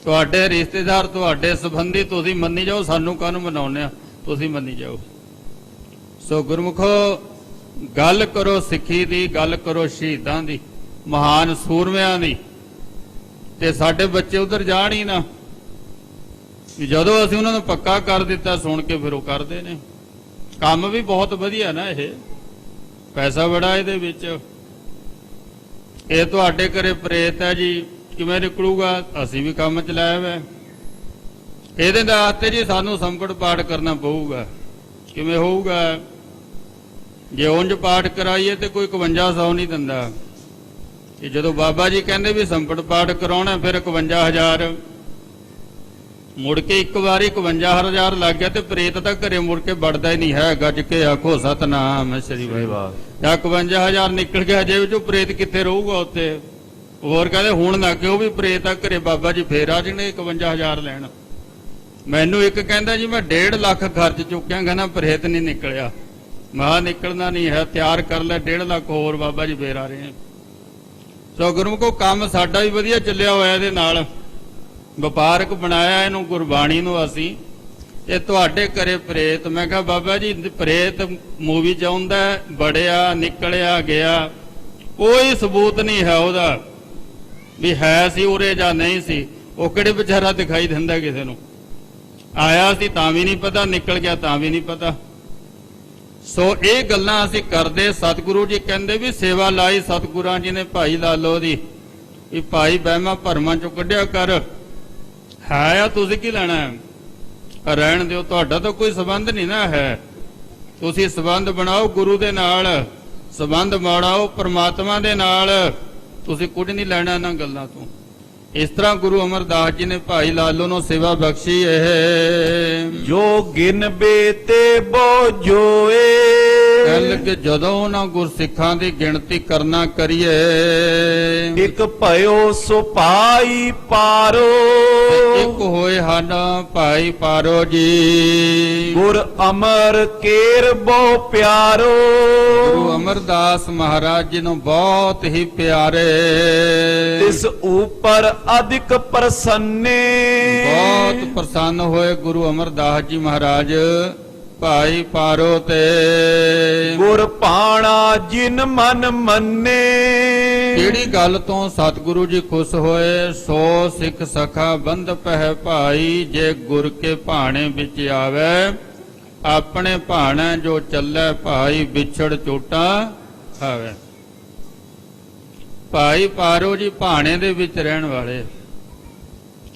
ਤੁਹਾਡੇ ਰਿਸ਼ਤੇਦਾਰ, ਤੁਹਾਡੇ ਸੰਬੰਧੀ, ਤੁਸੀਂ ਮੰਨੀ ਜਾਓ, ਸਾਨੂੰ ਕਾਹਨੂੰ ਮਨਾਉਂਦੇ ਆ? ਤੁਸੀਂ ਮੰਨੀ ਜਾਓ। ਸੋ ਗੁਰਮੁਖੋ ਗੱਲ ਕਰੋ ਸਿੱਖੀ ਦੀ, ਗੱਲ ਕਰੋ ਸ਼ਹੀਦਾਂ ਦੀ, ਮਹਾਨ ਸੂਰਮਿਆਂ ਦੀ, ਤੇ ਸਾਡੇ ਬੱਚੇ ਉਧਰ ਜਾਣ ਹੀ ਨਾ। ਜਦੋਂ ਅਸੀਂ ਉਹਨਾਂ ਨੂੰ ਪੱਕਾ ਕਰ ਦਿੱਤਾ ਸੁਣ ਕੇ ਫਿਰ ਉਹ ਕਰਦੇ ਨੇ। ਕੰਮ ਵੀ ਬਹੁਤ ਵਧੀਆ ਨਾ, ਇਹ ਪੈਸਾ ਬੜਾ ਇਹਦੇ ਵਿੱਚ। ਇਹ ਤੁਹਾਡੇ ਘਰੇ ਪ੍ਰੇਤ ਹੈ ਜੀ, ਕਿਵੇਂ ਨਿਕਲੂਗਾ? ਅਸੀਂ ਵੀ ਕੰਮ ਚਲਾਇਆ ਵਾ। ਇਹਦੇ ਵਾਸਤੇ ਜੀ ਸਾਨੂੰ ਸੰਪਟ ਪਾਠ ਕਰਨਾ ਪਊਗਾ। ਕਿਵੇਂ ਹੋਊਗਾ? ਜੇ ਉਂਝ ਪਾਠ ਕਰਾਈਏ ਤੇ ਕੋਈ 5100 ਨਹੀਂ ਦਿੰਦਾ। ਇਹ ਜਦੋਂ ਬਾਬਾ ਜੀ ਕਹਿੰਦੇ ਵੀ ਸੰਪਟ ਪਾਠ ਕਰਾਉਣਾ ਫਿਰ 51000, ਮੁੜ ਕੇ ਇੱਕ ਵਾਰੀ 51000 ਲੱਗ ਗਿਆ ਤੇ ਪ੍ਰੇਤ ਤਾਂ ਘਰੇ ਮੁੜ ਕੇ ਵੜਦਾ ਹੀ ਨਹੀਂ ਹੈ। ਗੱਜ ਕੇ ਆਖੋ ਸਤਨਾਮ ਸ੍ਰੀ ਵਾਹਿਗੁਰੂ। ਜਾਂ 51000 ਨਿਕਲ ਗਿਆ ਜੇ ਵਿੱਚੋਂ, ਪ੍ਰੇਤ ਕਿੱਥੇ ਰਹੂਗਾ ਉੱਥੇ? ਹੋਰ ਕਹਿੰਦੇ ਹੁਣ ਨਾ ਕਿਉਂ ਵੀ ਪ੍ਰੇਤ ਆ ਘਰੇ, ਬਾਬਾ ਜੀ ਫੇਰ ਆ ਜਾਣੇ 51000 ਲੈਣ। ਮੈਨੂੰ ਇੱਕ ਕਹਿੰਦਾ ਜੀ ਮੈਂ 1.5 ਲੱਖ ਖਰਚ ਚੁੱਕਿਆ, ਕਹਿੰਦਾ ਪ੍ਰੇਤ ਨਹੀਂ ਨਿਕਲਿਆ। ਮੈਂ ਨਿਕਲਣਾ ਨਹੀਂ ਹੈ, ਤਿਆਰ ਕਰ ਲੈ 1.5 ਲੱਖ ਹੋਰ, ਬਾਬਾ ਜੀ ਫੇਰ ਆ ਰਹੇ ਆ। ਸੋ ਗੁਰਮੁਖੋ ਕੰਮ ਸਾਡਾ ਵੀ ਵਧੀਆ ਚੱਲਿਆ ਹੋਇਆ, ਇਹਦੇ ਨਾਲ ਵਪਾਰਕ ਬਣਾਇਆ ਇਹਨੂੰ, ਗੁਰਬਾਣੀ ਨੂੰ ਅਸੀਂ। ਇਹ ਤੁਹਾਡੇ ਘਰੇ ਪ੍ਰੇਤ, ਮੈਂ ਕਿਹਾ ਬਾਬਾ ਜੀ ਪ੍ਰੇਤ ਮੂਵੀ ਚ ਆਉਂਦਾ, ਬੜਿਆ ਨਿਕਲਿਆ ਗਿਆ, ਕੋਈ ਸਬੂਤ ਨਹੀਂ ਹੈ ਉਹਦਾ ਵੀ ਹੈ ਸੀ ਉਰੇ ਜਾਂ ਨਹੀਂ ਸੀ। ਉਹ ਕਿਹੜੇ ਵਿਚਾਰਾ ਦਿਖਾਈ ਦਿੰਦਾ ਕਿਸੇ ਨੂੰ? ਆਇਆ ਸੀ ਤਾਂ ਵੀ ਨਹੀਂ ਪਤਾ, ਨਿਕਲ ਗਿਆ ਤਾਂ ਵੀ ਨਹੀਂ ਪਤਾ। ਸੋ ਇਹ ਗੱਲਾਂ ਅਸੀਂ ਕਰਦੇ। ਸਤਿਗੁਰੂ ਜੀ ਕਹਿੰਦੇ ਵੀ ਸੇਵਾ ਲਾਈ ਸਤਿਗੁਰਾਂ ਜੀ ਨੇ ਭਾਈ ਲਾਲੋ ਦੀ, ਵੀ ਭਾਈ ਵਹਿਮਾਂ ਭਰਮਾਂ ਚੋਂ ਕੱਢਿਆ ਕਰ। ਹੈ ਆ, ਤੁਸੀਂ ਕੀ ਲੈਣਾ? ਰਹਿਣ ਦਿਓ, ਤੁਹਾਡਾ ਤਾਂ ਕੋਈ ਸੰਬੰਧ ਨਹੀਂ ਨਾ ਹੈ। ਤੁਸੀਂ ਸੰਬੰਧ ਬਣਾਓ ਗੁਰੂ ਦੇ ਨਾਲ, ਸੰਬੰਧ ਬਣਾਓ ਪ੍ਰਮਾਤਮਾ ਦੇ ਨਾਲ। ਤੁਸੀਂ ਕੁਝ ਨਹੀਂ ਲੈਣਾ ਇਹਨਾਂ ਗੱਲਾਂ ਤੋਂ। ਇਸ ਤਰ੍ਹਾਂ ਗੁਰੂ ਅਮਰਦਾਸ ਜੀ ਨੇ ਭਾਈ ਲਾਲੋ ਨੂੰ ਸੇਵਾ ਬਖਸ਼ੀ। ਇਹ ਜੋ ਗਿਨ ਬੇਤੇ ਬੋ ਜੋਏ। ਕਹਿਣ ਲੱਗੇ ਜਦੋਂ ਉਹਨਾਂ ਗੁਰਸਿੱਖਾਂ ਦੀ ਗਿਣਤੀ ਕਰਨਾ ਕਰੀਏ ਇਕ ਭਇਓ ਸੁਪਾਈ ਪਾਰੋ ਇੱਕ ਹੋਏ ਹਨ ਭਾਈ ਪਾਰੋ ਜੀ। ਗੁਰ ਅਮਰ ਕੇਰ ਬਹੁ ਪਿਆਰੋ ਗੁਰੂ ਅਮਰਦਾਸ ਮਹਾਰਾਜ ਜੀ ਨੂੰ ਬਹੁਤ ਹੀ ਪਿਆਰੇ, ਇਸ ਉਪਰ ਅਧਿਕ ਪ੍ਰਸੰਨੇ ਬਹੁਤ ਪ੍ਰਸੰਨ ਹੋਏ ਗੁਰੂ ਅਮਰਦਾਸ ਜੀ ਮਹਾਰਾਜ ਭਾਈ ਪਾਰੋ ਤੇ। ਗੁਰ ਪਾਣਾ ਜਿਨ ਮਨ ਮੰਨੇ ਕਿਹੜੀ ਗੱਲ ਤੋਂ ਸਤਿਗੁਰੂ ਜੀ ਖੁਸ਼ ਹੋਏ, ਸੋ ਸਿੱਖ ਸਖਾ ਬੰਧ ਪਹਿ ਭਾਈ, ਜੇ ਗੁਰ ਕੇ ਭਾਣੇ ਵਿੱਚ ਆਵੇ ਆਪਣੇ ਭਾਣੇ ਜੋ ਚੱਲੇ ਭਾਈ, ਵਿਛੜ ਚੋਟਾ ਖਾਵੇ। ਭਾਈ ਪਾਰੋ ਜੀ ਭਾਣੇ ਦੇ ਵਿੱਚ ਰਹਿਣ ਵਾਲੇ,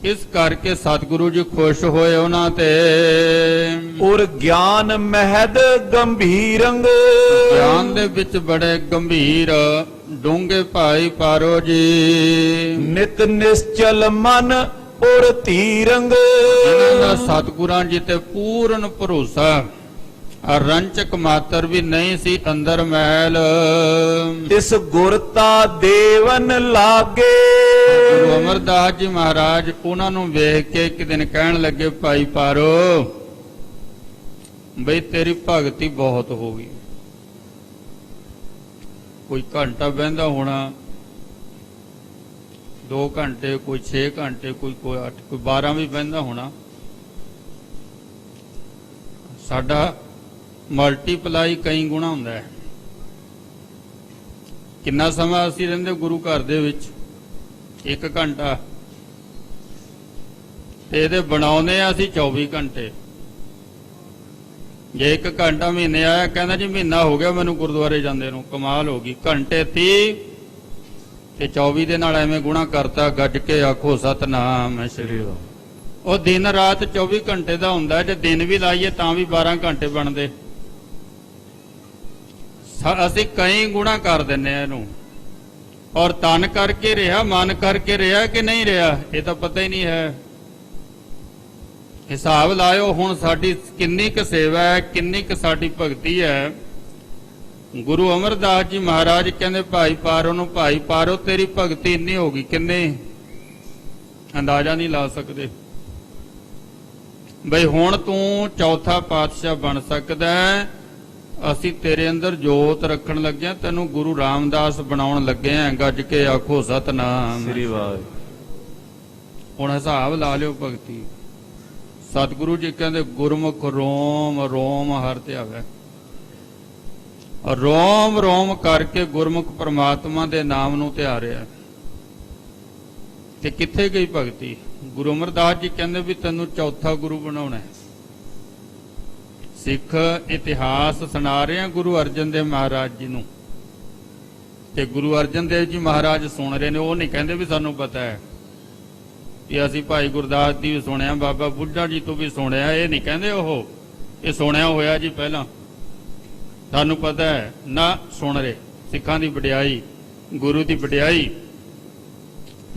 ਇਸ ਕਰਕੇ ਸਤਿਗੁਰੂ ਜੀ ਖੁਸ਼ ਹੋਏ ਉਹਨਾਂ ਤੇ। ਔਰ ਗਿਆਨ ਮਹਿਦ ਗੰਭੀਰੰਗ ਗਿਆਨ ਦੇ ਵਿੱਚ ਬੜੇ ਗੰਭੀਰ ਡੂੰਘੇ ਭਾਈ ਪਾਰੋ ਜੀ। ਨਿਤ ਨਿਸ਼ਚਲ ਮਨ ਔਰ ਧੀਰੰਗ ਇਹਨਾਂ ਦਾ ਸਤਿਗੁਰਾਂ ਜੀ ਤੇ ਪੂਰਨ ਭਰੋਸਾ, ਰੰਚਕ ਮਾਤਰ ਵੀ ਨਹੀਂ ਸੀ ਅੰਦਰ ਮੈਲ। ਇਸ ਗੁਰਤਾ ਦੇਵਨ ਲਾਗੇ ਗੁਰੂ ਅਮਰਦਾਸ ਜੀ ਮਹਾਰਾਜ ਉਹਨਾਂ ਨੂੰ ਵੇਖ ਕੇ ਇੱਕ ਦਿਨ ਕਹਿਣ ਲੱਗੇ, ਭਾਈ ਪਾਰੋ ਬਈ ਤੇਰੀ ਭਗਤੀ ਬਹੁਤ ਹੋ ਗਈ। ਕੋਈ ਘੰਟਾ ਬਹਿੰਦਾ ਹੋਣਾ, 2 ਘੰਟੇ, ਕੋਈ 6 ਘੰਟੇ, ਕੋਈ 8, ਕੋਈ 12 ਵੀ ਬਹਿੰਦਾ ਹੋਣਾ। ਸਾਡਾ ਮਲਟੀਪਲਾਈ ਕਈ ਗੁਣਾ ਹੁੰਦਾ ਹੈ। ਕਿੰਨਾ ਸਮਾਂ ਅਸੀਂ ਰਹਿੰਦੇ ਗੁਰੂ ਘਰ ਦੇ ਵਿੱਚ? 1 ਘੰਟਾ, ਤੇ ਇਹਦੇ ਬਣਾਉਨੇ ਆ ਅਸੀਂ 24 ਘੰਟੇ। ਜੇ 1 ਘੰਟਾ ਮਹੀਨੇ ਆਇਆ, ਕਹਿੰਦਾ ਜੀ ਮਹੀਨਾ ਹੋ ਗਿਆ ਮੈਨੂੰ ਗੁਰਦੁਆਰੇ ਜਾਂਦੇ ਨੂੰ, ਕਮਾਲ ਹੋ ਗਈ। ਘੰਟੇ 30 ਤੇ 24 ਦੇ ਨਾਲ ਐਵੇਂ ਗੁਣਾ ਕਰਤਾ, ਗੱਜ ਕੇ ਆਖੋ ਸਤਨਾਮ ਸ੍ਰੀ ਵਾਹਿਗੁਰੂ। ਉਹ ਦਿਨ ਰਾਤ 24 ਘੰਟੇ ਦਾ ਹੁੰਦਾ, ਜੇ ਦਿਨ ਵੀ ਲਾਈਏ ਤਾਂ ਵੀ 12 ਘੰਟੇ ਬਣਦੇ। ਅਸੀਂ ਕਈ ਗੁਣਾ ਕਰ ਦਿੰਨੇ ਆ ਇਹਨੂੰ। ਔਰ ਤਨ ਕਰਕੇ ਰਿਹਾ, ਮਨ ਕਰਕੇ ਰਿਹਾ ਕਿ ਨਹੀਂ ਰਿਹਾ, ਇਹ ਤਾਂ ਪਤਾ ਹੀ ਨਹੀਂ ਹੈ। ਹਿਸਾਬ ਲਾਇਓ ਹੁਣ ਸਾਡੀ ਕਿੰਨੀ ਕੁ ਸੇਵਾ ਹੈ, ਕਿੰਨੀ ਕੁ ਸਾਡੀ ਭਗਤੀ ਹੈ। ਗੁਰੂ ਅਮਰਦਾਸ ਜੀ ਮਹਾਰਾਜ ਕਹਿੰਦੇ ਭਾਈ ਪਾਰੋ ਨੂੰ, ਭਾਈ ਪਾਰੋ ਤੇਰੀ ਭਗਤੀ ਇੰਨੀ ਹੋ ਗਈ, ਕਿੰਨੇ ਅੰਦਾਜ਼ਾ ਨਹੀਂ ਲਾ ਸਕਦੇ। ਬਈ ਹੁਣ ਤੂੰ ਚੌਥਾ ਪਾਤਸ਼ਾਹ ਬਣ ਸਕਦਾ ਹੈ। ਅਸੀਂ ਤੇਰੇ ਅੰਦਰ ਜੋਤ ਰੱਖਣ ਲੱਗੇ ਹਾਂ, ਤੈਨੂੰ ਗੁਰੂ ਰਾਮਦਾਸ ਬਣਾਉਣ ਲੱਗੇ ਹਾਂ। ਗੱਜ ਕੇ ਆਖੋ ਸਤਨਾਮ ਸ੍ਰੀ ਵਾਹਿਗੁਰੂ। ਹੁਣ ਹਿਸਾਬ ਲਾ ਲਿਓ ਭਗਤੀ। ਸਤਿਗੁਰੂ ਜੀ ਕਹਿੰਦੇ ਗੁਰਮੁਖ ਰੋਮ ਰੋਮ ਹਰਿ ਧਿਆਵੈ। ਰੋਮ ਰੋਮ ਕਰਕੇ ਗੁਰਮੁਖ ਪ੍ਰਮਾਤਮਾ ਦੇ ਨਾਮ ਨੂੰ ਧਿਆਰਿਆ। ਤੇ ਕਿੱਥੇ ਗਈ ਭਗਤੀ? ਗੁਰੂ ਅਮਰਦਾਸ ਜੀ ਕਹਿੰਦੇ ਵੀ ਤੈਨੂੰ ਚੌਥਾ ਗੁਰੂ ਬਣਾਉਣਾ ਹੈ। ਸਿੱਖ ਇਤਿਹਾਸ ਸੁਣਾ ਰਹੇ ਆ ਗੁਰੂ ਅਰਜਨ ਦੇਵ ਮਹਾਰਾਜ ਜੀ ਨੂੰ, ਤੇ ਗੁਰੂ ਅਰਜਨ ਦੇਵ ਜੀ ਮਹਾਰਾਜ ਸੁਣ ਰਹੇ ਨੇ। ਉਹ ਨਹੀਂ ਕਹਿੰਦੇ ਵੀ ਸਾਨੂੰ ਪਤਾ ਹੈ, ਕਿ ਅਸੀਂ ਭਾਈ ਗੁਰਦਾਸ ਦੀ ਵੀ ਸੁਣਿਆ, ਬਾਬਾ ਬੁੱਢਾ ਜੀ ਤੋਂ ਵੀ ਸੁਣਿਆ। ਇਹ ਨਹੀਂ ਕਹਿੰਦੇ ਉਹ, ਇਹ ਸੁਣਿਆ ਹੋਇਆ ਜੀ ਪਹਿਲਾਂ, ਸਾਨੂੰ ਪਤਾ ਹੈ ਨਾ। ਸੁਣ ਰਹੇ ਸਿੱਖਾਂ ਦੀ ਵਡਿਆਈ, ਗੁਰੂ ਦੀ ਵਡਿਆਈ।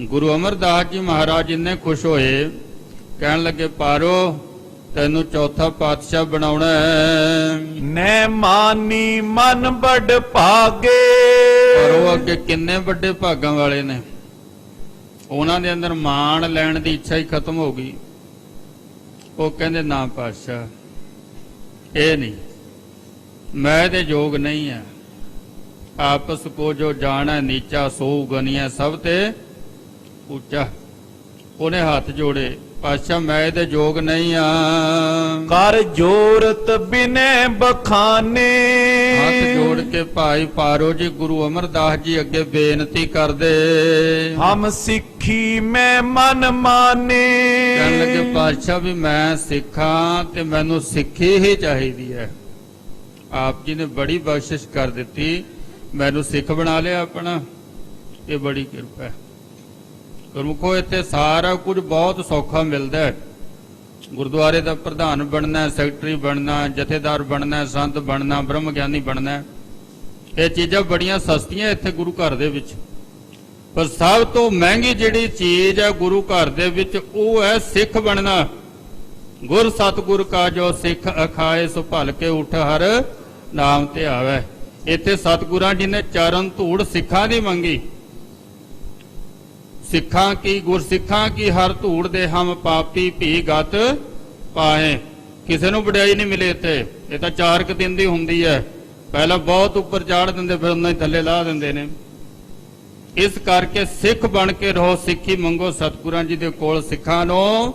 ਗੁਰੂ ਅਮਰਦਾਸ ਜੀ ਮਹਾਰਾਜ ਇੰਨੇ ਖੁਸ਼ ਹੋਏ, ਕਹਿਣ ਲੱਗੇ ਪਾਰੋ ਤੈਨੂੰ ਚੌਥਾ ਪਾਤਸ਼ਾਹ ਬਣਾਉਣਾ ਹੈ। ਨੈ ਮਾਨੀ ਮਨ ਵੱਡ ਭਾਗੇ। ਪਰ ਉਹ ਅੱਗੇ ਕਿੰਨੇ ਵੱਡੇ ਭਾਗਾਂ ਵਾਲੇ ਨੇ, ਉਹਨਾਂ ਦੇ ਅੰਦਰ ਮਾਣ ਲੈਣ ਦੀ ਇੱਛਾ ਹੀ ਖਤਮ ਹੋ ਗਈ। ਉਹ ਕਹਿੰਦੇ ਨਾ ਪਾਤਸ਼ਾਹ, ਇਹ ਨਹੀਂ, ਮੈਂ ਇਹਦੇ ਯੋਗ ਨਹੀਂ ਹੈ। ਆਪਸ ਕੋ ਜੋ ਜਾਣੈ ਨੀਚਾ ਸੋ ਗਨੀਐ ਸਭ ਤੇ ਉੱਚਾ। ਉਹਨੇ ਹੱਥ ਜੋੜੇ, ਪਾਤਸ਼ਾਹ ਮੈਂ ਇਹਦੇ ਯੋਗ ਨਹੀਂ ਆ। ਕਰ ਜੋਰਤ ਬਿਨੇ ਬਖਾਨੇ। ਹੱਥ ਜੋੜ ਕੇ ਭਾਈ ਪਾਰੋ ਜੀ ਗੁਰੂ ਅਮਰਦਾਸ ਜੀ ਅੱਗੇ ਬੇਨਤੀ ਕਰਦੇ। ਹਮ ਸਿੱਖੀ ਮੈਂ ਮਨ ਮਾਨੇ। ਕਹਿਣ ਲੱਗੇ ਪਾਤਸ਼ਾਹ ਵੀ ਮੈਂ ਸਿੱਖਾਂ ਤੇ ਮੈਨੂੰ ਸਿੱਖੀ ਹੀ ਚਾਹੀਦੀ ਹੈ। ਆਪ ਜੀ ਨੇ ਬੜੀ ਬਖਸ਼ਿਸ਼ ਕਰ ਦਿੱਤੀ, ਮੈਨੂੰ ਸਿੱਖ ਬਣਾ ਲਿਆ ਆਪਣਾ। ਇਹ ਬੜੀ ਕਿਰਪਾ ਹੈ। ਗੁਰਮੁਖੋ ਇੱਥੇ ਸਾਰਾ ਕੁਝ ਬਹੁਤ ਸੌਖਾ ਮਿਲਦਾ ਹੈ। ਗੁਰਦੁਆਰੇ ਦਾ ਪ੍ਰਧਾਨ ਬਣਨਾ, ਸੈਕਟਰੀ ਬਣਨਾ, ਜਥੇਦਾਰ ਬਣਨਾ, ਸੰਤ ਬਣਨਾ, ਬ੍ਰਹਮ ਗਿਆਨੀ ਬਣਨਾ, ਇਹ ਚੀਜ਼ਾਂ ਬੜੀਆਂ ਸਸਤੀਆਂ ਇੱਥੇ ਗੁਰੂ ਘਰ ਦੇ ਵਿੱਚ। ਪਰ ਸਭ ਤੋਂ ਮਹਿੰਗੀ ਜਿਹੜੀ ਚੀਜ਼ ਹੈ ਗੁਰੂ ਘਰ ਦੇ ਵਿੱਚ, ਉਹ ਹੈ ਸਿੱਖ ਬਣਨਾ। ਗੁਰ ਸਤਿਗੁਰ ਕਾ ਜੋ ਸਿੱਖ ਅਖਾਏ, ਸੋ ਭਲ ਕੇ ਉਠ ਹਰ ਨਾਮ ਤੇ ਆਵੇ। ਇੱਥੇ ਸਤਿਗੁਰਾਂ ਜੀ ਨੇ ਚਰਨ ਧੂੜ ਸਿੱਖਾਂ ਦੀ ਮੰਗੀ। ਸਿੱਖਾਂ ਕੀ ਗੁਰਸਿੱਖਾਂ ਕੀ ਹਰ ਧੂੜ ਦੇ ਹਮ ਪਾਪੀ ਭੀ ਗਤ ਪਾਏ। ਕਿਸੇ ਨੂੰ ਵਡਿਆਈ ਨਹੀਂ ਮਿਲੇ ਇੱਥੇ। ਇਹ ਤਾਂ 4 ਕੁ ਦਿਨ ਦੀ ਹੁੰਦੀ ਹੈ। ਪਹਿਲਾਂ ਬਹੁਤ ਉੱਪਰ ਚਾੜ ਦਿੰਦੇ, ਫਿਰ ਉਹਨਾਂ ਹੀ ਥੱਲੇ ਲਾ ਦਿੰਦੇ ਨੇ। ਇਸ ਕਰਕੇ ਸਿੱਖ ਬਣ ਕੇ ਰਹੋ, ਸਿੱਖੀ ਮੰਗੋ ਸਤਿਗੁਰਾਂ ਜੀ ਦੇ ਕੋਲ। ਸਿੱਖਾਂ ਨੂੰ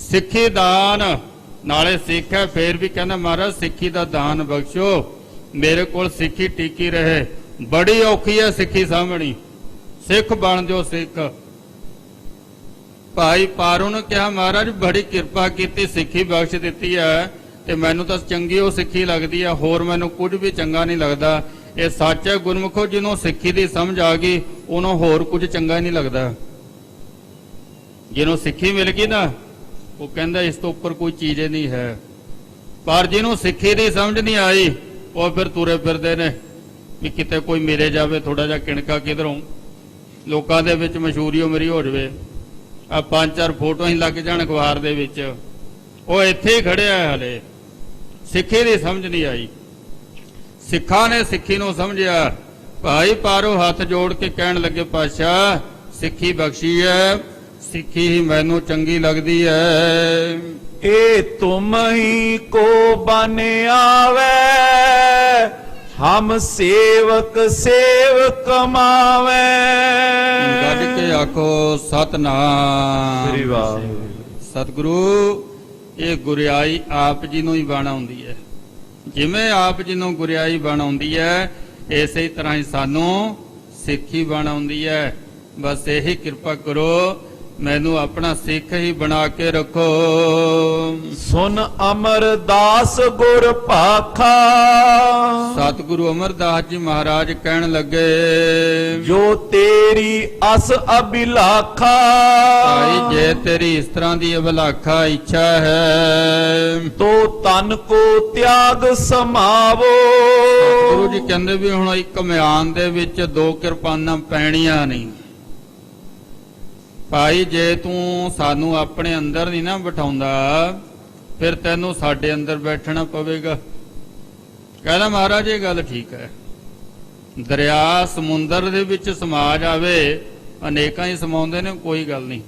ਸਿੱਖੀ ਦਾਨ ਨਾਲੇ ਸਿੱਖ ਹੈ, ਫੇਰ ਵੀ ਕਹਿੰਦਾ ਮਹਾਰਾਜ ਸਿੱਖੀ ਦਾ ਦਾਨ ਬਖਸ਼ੋ, ਮੇਰੇ ਕੋਲ ਸਿੱਖੀ ਟਿਕੀ ਰਹੇ। ਬੜੀ ਔਖੀ ਹੈ ਸਿੱਖੀ ਸਾਂਭਣੀ। ਸਿੱਖ ਬਣ ਜਾਓ ਸਿੱਖ। ਭਾਈ ਪਾਰੂ ਨੇ ਕਿਹਾ ਮਹਾਰਾਜ ਬੜੀ ਕਿਰਪਾ ਕੀਤੀ, ਸਿੱਖੀ ਬਖਸ਼ ਦਿੱਤੀ ਹੈ ਤੇ ਮੈਨੂੰ ਤਾਂ ਚੰਗੀ ਉਹ ਸਿੱਖੀ ਲੱਗਦੀ ਹੈ, ਹੋਰ ਮੈਨੂੰ ਕੁਝ ਵੀ ਚੰਗਾ ਨਹੀਂ ਲੱਗਦਾ। ਇਹ ਸੱਚ ਹੈ ਗੁਰਮੁਖੋ, ਜਿਹਨੂੰ ਸਿੱਖੀ ਦੀ ਸਮਝ ਆ ਗਈ ਉਹਨੂੰ ਹੋਰ ਕੁਝ ਚੰਗਾ ਨਹੀਂ ਲੱਗਦਾ। ਜਿਹਨੂੰ ਸਿੱਖੀ ਮਿਲ ਗਈ ਨਾ ਉਹ ਕਹਿੰਦਾ ਇਸ ਤੋਂ ਉੱਪਰ ਕੋਈ ਚੀਜ਼ ਨਹੀਂ ਹੈ। ਪਰ ਜਿਹਨੂੰ ਸਿੱਖੀ ਦੀ ਸਮਝ ਨਹੀਂ ਆਈ ਉਹ ਫਿਰ ਤੁਰੇ ਫਿਰਦੇ ਨੇ ਵੀ ਕਿਤੇ ਕੋਈ ਮਿਲੇ ਜਾਵੇ, ਥੋੜਾ ਜਿਹਾ ਕਿਣਕਾ ਕਿਧਰੋਂ, ਲੋਕਾਂ ਦੇ ਵਿੱਚ ਮਸ਼ਹੂਰੀ ਮੇਰੀ ਹੋ ਜਾਵੇ, ਆ 5-4 ਫੋਟੋਆਂ ਹੀ ਲੱਗ ਜਾਣ ਅਖਬਾਰ ਦੇ ਵਿੱਚ। ਉਹ ਇੱਥੇ ਹੀ ਖੜਿਆ ਹੈ, ਹਲੇ ਸਿੱਖੀ ਦੀ ਸਮਝ ਨਹੀਂ ਆਈ। ਸਿੱਖਾਂ ਨੇ ਸਿੱਖੀ ਨੂੰ ਸਮਝਿਆ। ਭਾਈ ਪਾਰੋ ਹੱਥ ਜੋੜ ਕੇ ਕਹਿਣ ਲੱਗੇ ਪਾਤਸ਼ਾਹ ਸਿੱਖੀ ਬਖਸ਼ੀ ਹੈ, ਸਿੱਖੀ ਹੀ ਮੈਨੂੰ ਚੰਗੀ ਲੱਗਦੀ ਹੈ। ਇਹ ਤੁਮ ਹੀ ਕੋ ਬਨ ਆਵੇ, ਹਮ ਸੇਵਕ ਸੇਵਕ ਕਮਾਵੇ। ਗੱਜ ਕੇ ਆਖੋ ਸਤਨਾਮ ਸ੍ਰੀ ਵਾਹਿਗੁਰੂ। ਸਤਿਗੁਰੂ ਇਹ ਗੁਰਿਆਈ ਆਪ ਜੀ ਨੂੰ ਹੀ ਬਣ ਆਉਂਦੀ ਹੈ। ਜਿਵੇਂ ਆਪ ਜੀ ਨੂੰ ਗੁਰਿਆਈ ਬਣ ਆਉਂਦੀ ਹੈ ਇਸੇ ਤਰ੍ਹਾਂ ਹੀ ਸਾਨੂੰ ਸਿੱਖੀ ਬਣ ਆਉਂਦੀ ਹੈ। ਬਸ ਇਹੀ ਕਿਰਪਾ ਕਰੋ, ਮੈਨੂੰ ਆਪਣਾ ਸਿੱਖ ਹੀ ਬਣਾ ਕੇ ਰੱਖੋ। ਸੁਨ ਅਮਰਦਾਸ ਗੁਰ ਭਾਖਾ, ਸਤਿਗੁਰੂ ਅਮਰਦਾਸ ਜੀ ਮਹਾਰਾਜ ਕਹਿਣ ਲੱਗੇ ਜੋ ਤੇਰੀ ਅਸ ਅਭਿਲਾਖਾ। ਭਾਈ ਜੇ ਤੇਰੀ ਇਸ ਤਰ੍ਹਾਂ ਦੀ ਅਭਿਲਾਖਾ ਇੱਛਾ ਹੈ ਤੋ ਤਨ ਕੋ ਤਿਆਗ ਸਮਾਵੋ। ਗੁਰੂ ਜੀ ਕਹਿੰਦੇ ਵੀ ਹੁਣ ਇੱਕ ਮਿਆਨ ਦੇ ਵਿੱਚ 2 ਕਿਰਪਾਨਾਂ ਪੈਣੀਆਂ ਨਹੀਂ। ਭਾਈ ਜੇ ਤੂੰ ਸਾਨੂੰ ਆਪਣੇ ਅੰਦਰ ਨਹੀਂ ਨਾ ਬਿਠਾਉਂਦਾ ਫਿਰ ਤੈਨੂੰ ਸਾਡੇ ਅੰਦਰ ਬੈਠਣਾ ਪਵੇਗਾ। ਕਹਿੰਦਾ ਮਹਾਰਾਜ ਇਹ ਗੱਲ ਠੀਕ ਹੈ, ਦਰਿਆ ਸਮੁੰਦਰ ਦੇ ਵਿੱਚ ਸਮਾ ਜਾਵੇ, ਅਨੇਕਾਂ ਹੀ ਸਮਾਉਂਦੇ ਨੇ, ਕੋਈ ਗੱਲ ਨਹੀਂ,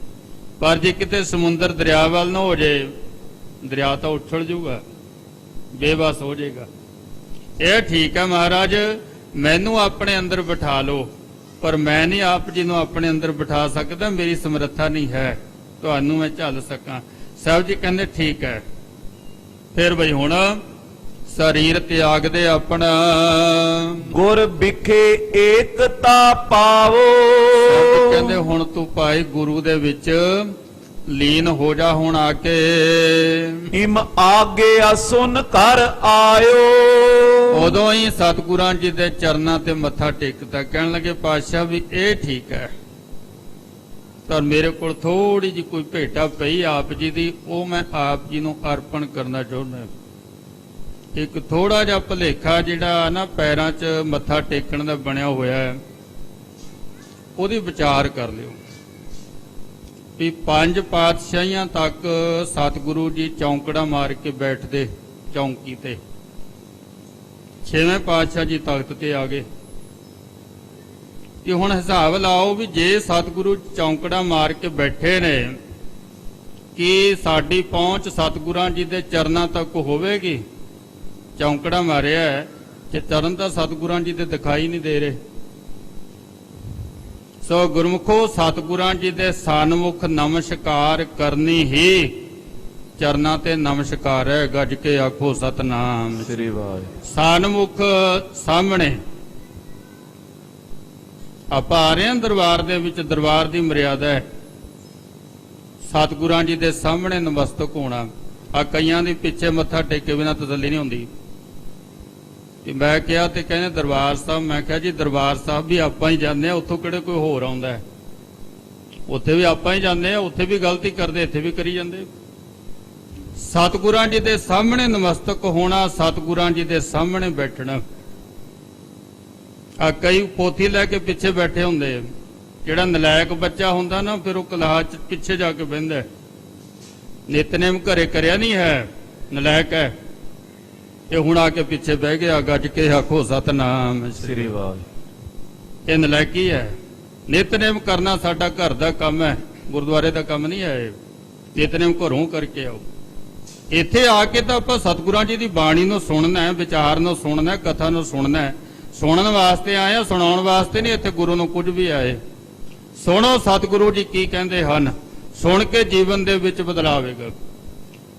ਪਰ ਜੇ ਕਿਤੇ ਸਮੁੰਦਰ ਦਰਿਆ ਵੱਲ ਨਾ ਹੋ ਜਾਏ ਦਰਿਆ ਤਾਂ ਉਛਲ ਜਾਊਗਾ, ਬੇਬਸ ਹੋ ਜਾਏਗਾ। ਇਹ ਠੀਕ ਹੈ ਮਹਾਰਾਜ, ਮੈਨੂੰ ਆਪਣੇ ਅੰਦਰ ਬਿਠਾ ਲਓ, ਪਰ ਮੈਂ ਨਹੀਂ ਆਪ ਜੀ ਨੂੰ ਆਪਣੇ ਅੰਦਰ ਬਿਠਾ ਸਕਦਾ, ਮੇਰੀ ਸਮਰੱਥਾ ਨਹੀਂ ਹੈ ਤੁਹਾਨੂੰ ਮੈਂ ਝੱਲ ਸਕਾਂ। ਸਾਹਿਬ ਜੀ ਕਹਿੰਦੇ ਠੀਕ ਹੈ। ਫਿਰ ਬਈ ਹੁਣ ਸਰੀਰ ਤਿਆਗ ਦੇ ਆਪਣਾ, ਗੁਰ ਵਿਖੇ ਏਕਤਾ ਪਾਵੋ। ਕਹਿੰਦੇ ਹੁਣ ਤੂੰ ਭਾਈ ਗੁਰੂ ਦੇ ਵਿੱਚ ਲੀਨ ਹੋ ਜਾ ਹੁਣ ਆ ਕੇ। ਇਮ ਆਗਿਆ ਸੁਨ ਕਰ ਆਇਓ। ਉਦੋਂ ਹੀ ਸਤਿਗੁਰਾਂ ਜੀ ਦੇ ਚਰਨਾਂ ਤੇ ਮੱਥਾ ਟੇਕਦਾ, ਕਹਿਣ ਲੱਗੇ ਪਾਤਸ਼ਾਹ ਵੀ ਇਹ ਠੀਕ ਹੈ, ਪਰ ਮੇਰੇ ਕੋਲ ਥੋੜੀ ਜਿਹੀ ਕੋਈ ਭੇਟਾ ਪਈ ਆਪ ਜੀ ਦੀ, ਉਹ ਮੈਂ ਆਪ ਜੀ ਨੂੰ ਅਰਪਣ ਕਰਨਾ ਚਾਹੁੰਦਾ। ਇੱਕ ਥੋੜਾ ਜਿਹਾ ਭੁਲੇਖਾ ਜਿਹੜਾ ਨਾ ਪੈਰਾਂ 'ਚ ਮੱਥਾ ਟੇਕਣ ਦਾ ਬਣਿਆ ਹੋਇਆ ਹੈ, ਉਹਦੀ ਵਿਚਾਰ ਕਰ ਲਿਓ ਵੀ 5 ਪਾਤਸ਼ਾਹੀਆਂ ਤੱਕ ਸਤਿਗੁਰੂ ਜੀ ਚੌਂਕੜਾ ਮਾਰ ਕੇ ਬੈਠਦੇ ਚੌਂਕੀ ਤੇ, 6ਵੇਂ ਪਾਤਸ਼ਾਹ ਜੀ ਤਖਤ ਤੇ ਆ ਗਏ। ਕਿ ਹੁਣ ਹਿਸਾਬ ਲਾਓ ਵੀ ਜੇ ਸਤਿਗੁਰੂ ਚੌਂਕੜਾ ਮਾਰ ਕੇ ਬੈਠੇ ਨੇ, ਕਿ ਸਾਡੀ ਪਹੁੰਚ ਸਤਿਗੁਰਾਂ ਜੀ ਦੇ ਚਰਨਾਂ ਤੱਕ ਹੋਵੇਗੀ? ਚੌਂਕੜਾ ਮਾਰਿਆ ਤੇ ਚਰਨ ਤਾਂ ਸਤਿਗੁਰਾਂ ਜੀ ਦੇ ਦਿਖਾਈ ਨਹੀਂ ਦੇ ਰਹੇ। ਸੋ ਗੁਰਮੁਖੋ ਸਤਿਗੁਰਾਂ ਜੀ ਦੇ ਸਨਮੁਖ ਨਮਸਕਾਰ ਕਰਨੀ ਹੀ ਚਰਨਾਂ ਤੇ ਨਮਸਕਾਰ ਹੈ। ਗੱਜ ਕੇ ਆਖੋ ਸਤਨਾਮ ਸ੍ਰੀ ਵਾਹਿਗੁਰੂ। ਸਨਮੁਖ ਸਾਹਮਣੇ ਆਪਾਂ ਆ ਰਹੇ ਹਾਂ ਦਰਬਾਰ ਦੇ ਵਿੱਚ, ਦਰਬਾਰ ਦੀ ਮਰਿਆਦਾ ਹੈ ਸਤਿਗੁਰਾਂ ਜੀ ਦੇ ਸਾਹਮਣੇ ਨਮਸਤਕ ਹੋਣਾ। ਆ ਕਈਆਂ ਦੀ ਪਿੱਛੇ ਮੱਥਾ ਟੇਕੇ ਬਿਨਾਂ ਤਸੱਲੀ ਨਹੀਂ ਹੁੰਦੀ। ਕਿ ਮੈਂ ਕਿਹਾ ਤੇ ਕਹਿੰਦੇ ਦਰਬਾਰ ਸਾਹਿਬ, ਮੈਂ ਕਿਹਾ ਜੀ ਦਰਬਾਰ ਸਾਹਿਬ ਵੀ ਆਪਾਂ ਹੀ ਜਾਂਦੇ ਆ, ਉੱਥੋਂ ਕਿਹੜੇ ਕੋਈ ਹੋਰ ਆਉਂਦਾ ਹੈ? ਉੱਥੇ ਵੀ ਆਪਾਂ ਹੀ ਜਾਂਦੇ ਆ, ਉੱਥੇ ਵੀ ਗਲਤੀ ਕਰਦੇ, ਇੱਥੇ ਵੀ ਕਰੀ ਜਾਂਦੇ। ਸਤਿਗੁਰਾਂ ਜੀ ਦੇ ਸਾਹਮਣੇ ਨਮਸਤਕ ਹੋਣਾ, ਸਤਿਗੁਰਾਂ ਜੀ ਦੇ ਸਾਹਮਣੇ ਬੈਠਣਾ। ਆ ਕਈ ਪੋਥੀ ਲੈ ਕੇ ਪਿੱਛੇ ਬੈਠੇ ਹੁੰਦੇ, ਜਿਹੜਾ ਨਲਾਇਕ ਬੱਚਾ ਹੁੰਦਾ ਨਾ ਫਿਰ ਉਹ ਕਲਾਹ ਚ ਪਿੱਛੇ ਜਾ ਕੇ ਬਹਿੰਦਾ, ਨਿਤਨੇਮ ਘਰੇ ਕਰਿਆ ਨਹੀਂ ਹੈ, ਨਲਾਇਕ ਹੈ। ਇਹ ਹੁਣ ਆ ਕੇ ਪਿੱਛੇ ਬਹਿ ਗਿਆ, ਗੱਜ ਕੇ ਆਖੋ ਸਤਨਾਮ ਸ੍ਰੀ ਵਾਹਿਗੁਰੂ। ਇਹ ਨਲਾਇਕੀ ਹੈ। ਨਿਤਨੇਮ ਕਰਨਾ ਸਾਡਾ ਘਰ ਦਾ ਕੰਮ ਹੈ, ਗੁਰਦੁਆਰੇ ਦਾ ਕੰਮ ਨਹੀਂ ਹੈ। ਨਿਤਨੇਮ ਘਰੋਂ ਕਰਕੇ ਆਓ। ਇੱਥੇ ਆ ਕੇ ਤਾਂ ਆਪਾਂ ਸਤਿਗੁਰਾਂ ਜੀ ਦੀ ਬਾਣੀ ਨੂੰ ਸੁਣਨਾ ਹੈ, ਵਿਚਾਰ ਨੂੰ ਸੁਣਨਾ ਹੈ, ਕਥਾ ਨੂੰ ਸੁਣਨਾ ਹੈ। ਸੁਣਨ ਵਾਸਤੇ ਆਏ ਆ, ਸੁਣਾਉਣ ਵਾਸਤੇ ਨਹੀਂ ਇੱਥੇ ਗੁਰੂ ਨੂੰ ਕੁਝ ਵੀ ਆਏ। ਸੁਣੋ ਸਤਿਗੁਰੂ ਜੀ ਕੀ ਕਹਿੰਦੇ ਹਨ, ਸੁਣ ਕੇ ਜੀਵਨ ਦੇ ਵਿੱਚ ਬਦਲਾਅ ਆਵੇਗਾ।